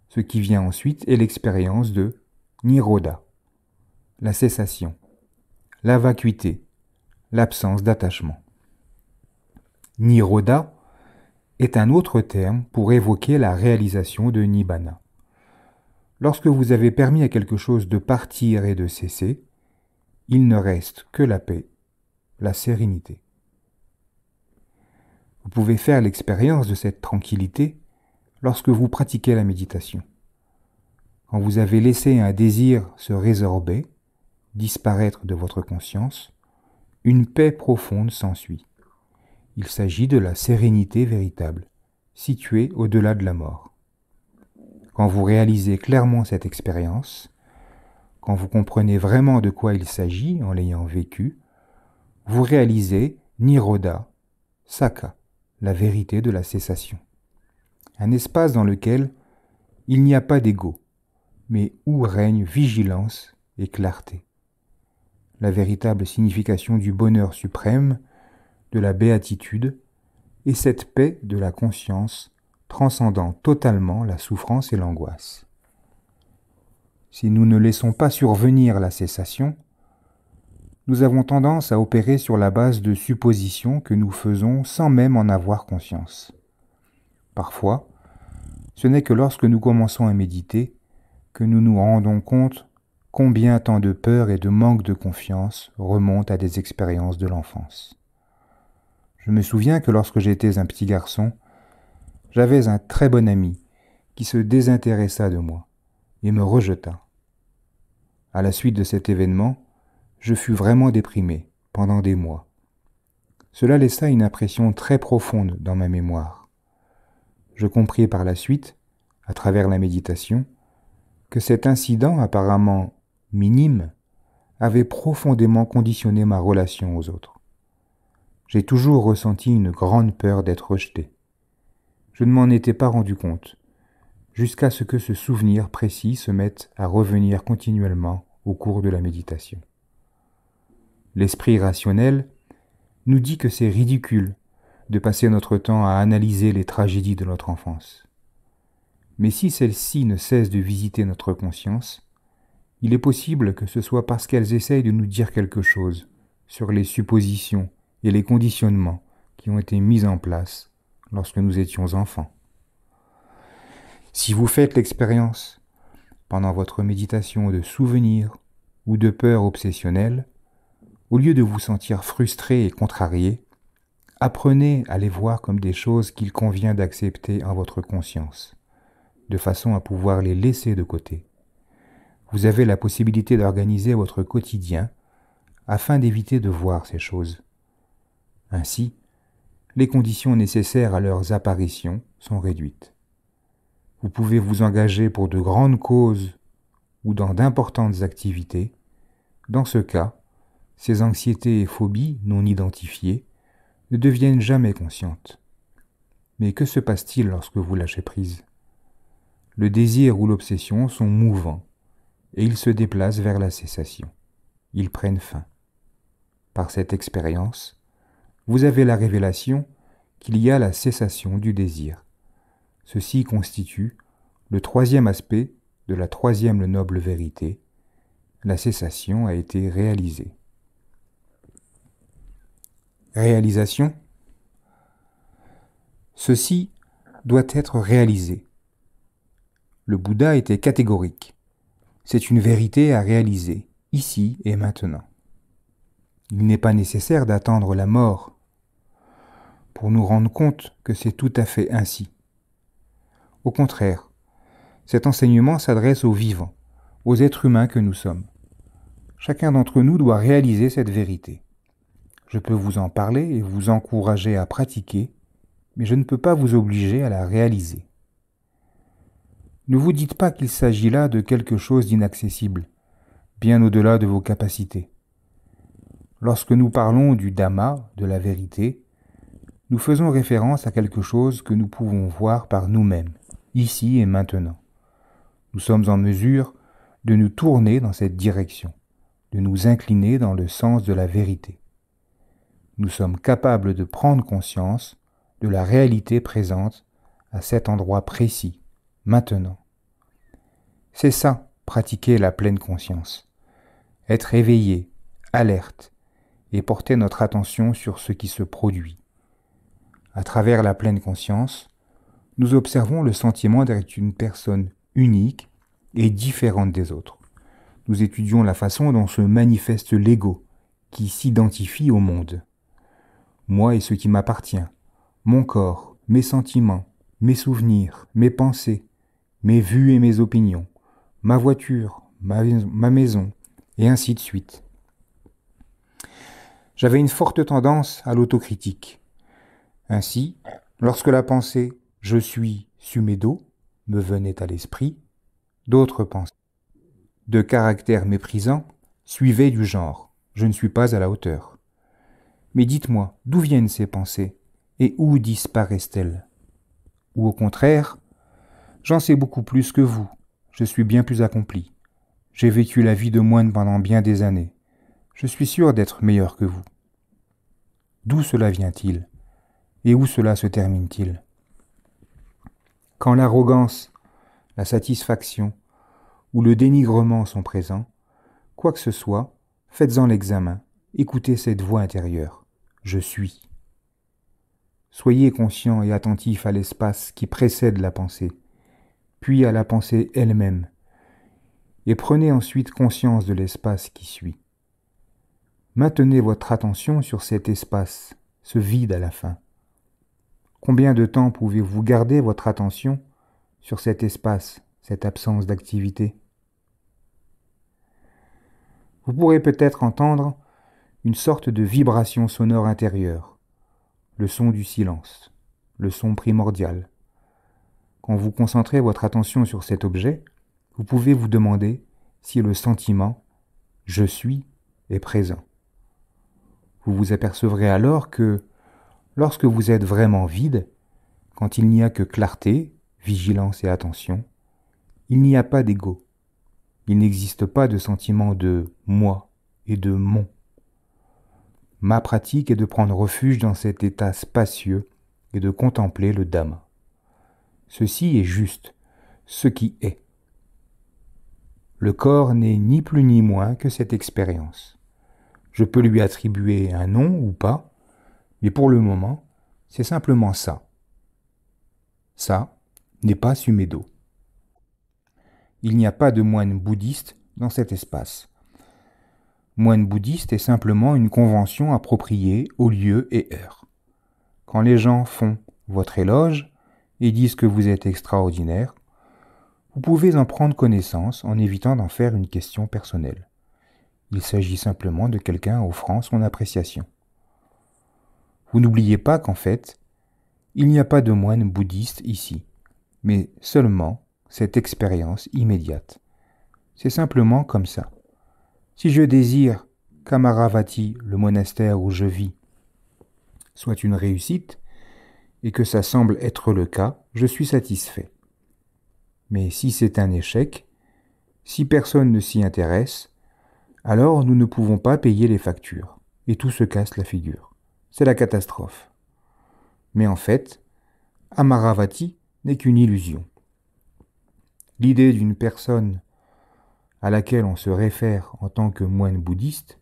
ce qui vient ensuite est l'expérience de Nirodha, la cessation, la vacuité, l'absence d'attachement. Nirodha est un autre terme pour évoquer la réalisation de Nibbana. Lorsque vous avez permis à quelque chose de partir et de cesser, il ne reste que la paix, la sérénité. Vous pouvez faire l'expérience de cette tranquillité lorsque vous pratiquez la méditation. Quand vous avez laissé un désir se résorber, disparaître de votre conscience, une paix profonde s'ensuit. Il s'agit de la sérénité véritable, située au-delà de la mort. Quand vous réalisez clairement cette expérience, quand vous comprenez vraiment de quoi il s'agit en l'ayant vécu, vous réalisez Nirodha, Sakha, la vérité de la cessation. Un espace dans lequel il n'y a pas d'ego, mais où règne vigilance et clarté. La véritable signification du bonheur suprême, de la béatitude, et cette paix de la conscience transcendant totalement la souffrance et l'angoisse. Si nous ne laissons pas survenir la cessation, nous avons tendance à opérer sur la base de suppositions que nous faisons sans même en avoir conscience. Parfois, ce n'est que lorsque nous commençons à méditer que nous nous rendons compte combien tant de peur et de manque de confiance remontent à des expériences de l'enfance. Je me souviens que lorsque j'étais un petit garçon, j'avais un très bon ami qui se désintéressa de moi et me rejeta. À la suite de cet événement, je fus vraiment déprimé pendant des mois. Cela laissa une impression très profonde dans ma mémoire. Je compris par la suite, à travers la méditation, que cet incident apparemment minime avait profondément conditionné ma relation aux autres. J'ai toujours ressenti une grande peur d'être rejeté. Je ne m'en étais pas rendu compte, jusqu'à ce que ce souvenir précis se mette à revenir continuellement au cours de la méditation. L'esprit rationnel nous dit que c'est ridicule de passer notre temps à analyser les tragédies de notre enfance. Mais si celles-ci ne cessent de visiter notre conscience, il est possible que ce soit parce qu'elles essayent de nous dire quelque chose sur les suppositions et les conditionnements qui ont été mis en place lorsque nous étions enfants. Si vous faites l'expérience, pendant votre méditation de souvenirs ou de peurs obsessionnelles, au lieu de vous sentir frustré et contrarié, apprenez à les voir comme des choses qu'il convient d'accepter en votre conscience, de façon à pouvoir les laisser de côté. Vous avez la possibilité d'organiser votre quotidien afin d'éviter de voir ces choses. Ainsi, les conditions nécessaires à leurs apparitions sont réduites. Vous pouvez vous engager pour de grandes causes ou dans d'importantes activités. Dans ce cas, ces anxiétés et phobies non identifiées ne deviennent jamais conscientes. Mais que se passe-t-il lorsque vous lâchez prise? Le désir ou l'obsession sont mouvants et ils se déplacent vers la cessation. Ils prennent fin. Par cette expérience, vous avez la révélation qu'il y a la cessation du désir. Ceci constitue le troisième aspect de la troisième noble vérité. La cessation a été réalisée. Réalisation. Ceci doit être réalisé. Le Bouddha était catégorique. C'est une vérité à réaliser, ici et maintenant. Il n'est pas nécessaire d'attendre la mort pour nous rendre compte que c'est tout à fait ainsi. Au contraire, cet enseignement s'adresse aux vivants, aux êtres humains que nous sommes. Chacun d'entre nous doit réaliser cette vérité. Je peux vous en parler et vous encourager à pratiquer, mais je ne peux pas vous obliger à la réaliser. Ne vous dites pas qu'il s'agit là de quelque chose d'inaccessible, bien au-delà de vos capacités. Lorsque nous parlons du Dhamma, de la vérité, nous faisons référence à quelque chose que nous pouvons voir par nous-mêmes, ici et maintenant. Nous sommes en mesure de nous tourner dans cette direction, de nous incliner dans le sens de la vérité. Nous sommes capables de prendre conscience de la réalité présente à cet endroit précis, maintenant. C'est ça, pratiquer la pleine conscience. Être éveillé, alerte, et porter notre attention sur ce qui se produit. À travers la pleine conscience, nous observons le sentiment d'être une personne unique et différente des autres. Nous étudions la façon dont se manifeste l'ego, qui s'identifie au monde. Moi et ce qui m'appartient, mon corps, mes sentiments, mes souvenirs, mes pensées, mes vues et mes opinions, ma voiture, ma maison, et ainsi de suite. J'avais une forte tendance à l'autocritique. Ainsi, lorsque la pensée « je suis Sumedo » me venait à l'esprit, d'autres pensées de caractère méprisant suivaient du genre « je ne suis pas à la hauteur ». Mais dites-moi, d'où viennent ces pensées et où disparaissent-elles? Ou au contraire, j'en sais beaucoup plus que vous, je suis bien plus accompli. J'ai vécu la vie de moine pendant bien des années. Je suis sûr d'être meilleur que vous. D'où cela vient-il? Et où cela se termine-t-il? Quand l'arrogance, la satisfaction ou le dénigrement sont présents, quoi que ce soit, faites-en l'examen, écoutez cette voix intérieure. Je suis. Soyez conscient et attentif à l'espace qui précède la pensée, puis à la pensée elle-même, et prenez ensuite conscience de l'espace qui suit. Maintenez votre attention sur cet espace, ce vide à la fin. Combien de temps pouvez-vous garder votre attention sur cet espace, cette absence d'activité? Vous pourrez peut-être entendre une sorte de vibration sonore intérieure, le son du silence, le son primordial. Quand vous concentrez votre attention sur cet objet, vous pouvez vous demander si le sentiment « je suis » est présent. Vous vous apercevrez alors que, lorsque vous êtes vraiment vide, quand il n'y a que clarté, vigilance et attention, il n'y a pas d'ego. Il n'existe pas de sentiment de « moi » et de « mon ». Ma pratique est de prendre refuge dans cet état spacieux et de contempler le Dhamma. Ceci est juste, ce qui est. Le corps n'est ni plus ni moins que cette expérience. Je peux lui attribuer un nom ou pas, mais pour le moment, c'est simplement ça. Ça n'est pas Sumedo. Il n'y a pas de moine bouddhiste dans cet espace. Moine bouddhiste est simplement une convention appropriée au lieu et heure. Quand les gens font votre éloge et disent que vous êtes extraordinaire, vous pouvez en prendre connaissance en évitant d'en faire une question personnelle. Il s'agit simplement de quelqu'un offrant son appréciation. Vous n'oubliez pas qu'en fait, il n'y a pas de moine bouddhiste ici, mais seulement cette expérience immédiate. C'est simplement comme ça. Si je désire qu'Amaravati, le monastère où je vis, soit une réussite, et que ça semble être le cas, je suis satisfait. Mais si c'est un échec, si personne ne s'y intéresse, alors nous ne pouvons pas payer les factures, et tout se casse la figure. C'est la catastrophe. Mais en fait, Amaravati n'est qu'une illusion. L'idée d'une personne à laquelle on se réfère en tant que moine bouddhiste,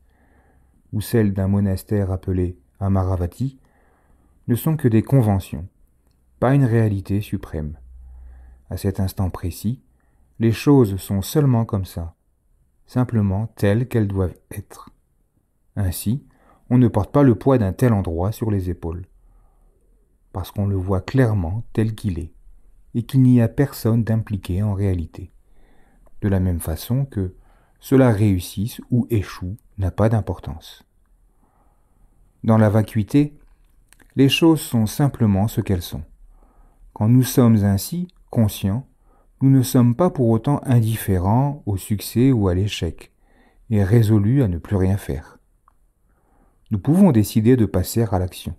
ou celle d'un monastère appelé Amaravati, ne sont que des conventions, pas une réalité suprême. À cet instant précis, les choses sont seulement comme ça, simplement telles qu'elles doivent être. Ainsi, on ne porte pas le poids d'un tel endroit sur les épaules, parce qu'on le voit clairement tel qu'il est, et qu'il n'y a personne d'impliqué en réalité. De la même façon que cela réussisse ou échoue n'a pas d'importance. Dans la vacuité, les choses sont simplement ce qu'elles sont. Quand nous sommes ainsi conscients, nous ne sommes pas pour autant indifférents au succès ou à l'échec, et résolus à ne plus rien faire. Nous pouvons décider de passer à l'action.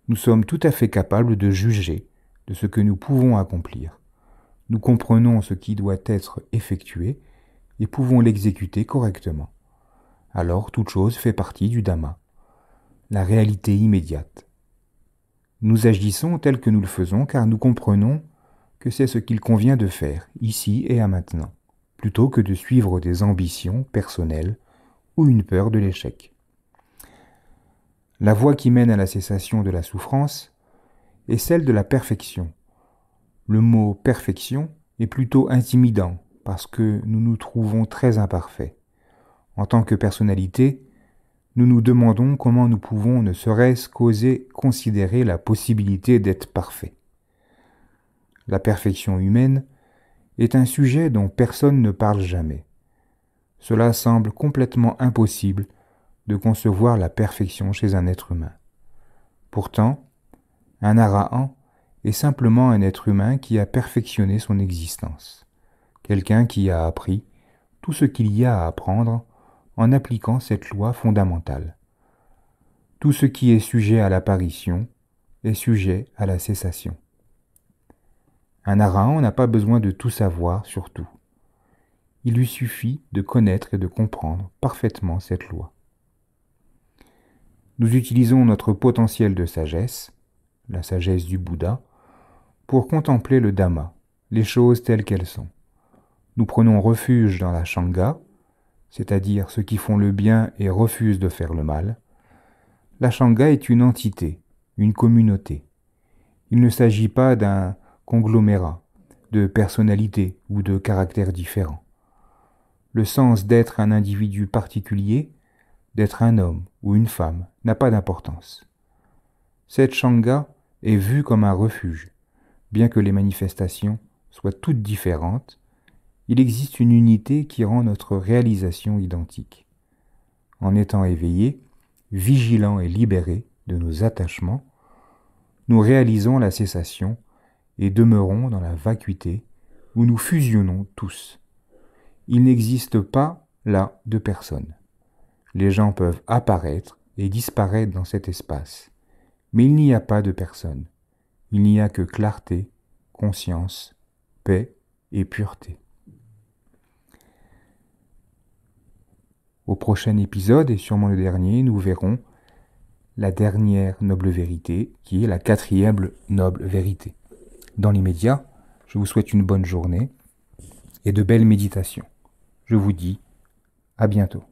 Nous sommes tout à fait capables de juger de ce que nous pouvons accomplir. Nous comprenons ce qui doit être effectué et pouvons l'exécuter correctement. Alors toute chose fait partie du Dhamma, la réalité immédiate. Nous agissons tel que nous le faisons car nous comprenons que c'est ce qu'il convient de faire, ici et à maintenant, plutôt que de suivre des ambitions personnelles ou une peur de l'échec. La voie qui mène à la cessation de la souffrance est celle de la perfection. Le mot « perfection » est plutôt intimidant parce que nous nous trouvons très imparfaits. En tant que personnalité, nous nous demandons comment nous pouvons ne serait-ce qu'oser considérer la possibilité d'être parfaits. La perfection humaine est un sujet dont personne ne parle jamais. Cela semble complètement impossible de concevoir la perfection chez un être humain. Pourtant, un arahant est simplement un être humain qui a perfectionné son existence, quelqu'un qui a appris tout ce qu'il y a à apprendre en appliquant cette loi fondamentale. Tout ce qui est sujet à l'apparition est sujet à la cessation. Un arahant n'a pas besoin de tout savoir sur tout. Il lui suffit de connaître et de comprendre parfaitement cette loi. Nous utilisons notre potentiel de sagesse, la sagesse du Bouddha, pour contempler le Dhamma, les choses telles qu'elles sont. Nous prenons refuge dans la Sangha, c'est-à-dire ceux qui font le bien et refusent de faire le mal. La Sangha est une entité, une communauté. Il ne s'agit pas d'un conglomérat de personnalités ou de caractères différents. Le sens d'être un individu particulier, d'être un homme ou une femme, n'a pas d'importance. Cette Sangha est vue comme un refuge. Bien que les manifestations soient toutes différentes, il existe une unité qui rend notre réalisation identique. En étant éveillés, vigilants et libérés de nos attachements, nous réalisons la cessation et demeurons dans la vacuité où nous fusionnons tous. Il n'existe pas là de personne. Les gens peuvent apparaître et disparaître dans cet espace, mais il n'y a pas de personne. Il n'y a que clarté, conscience, paix et pureté. Au prochain épisode, et sûrement le dernier, nous verrons la dernière noble vérité, qui est la 4e noble vérité. Dans l'immédiat, je vous souhaite une bonne journée et de belles méditations. Je vous dis à bientôt.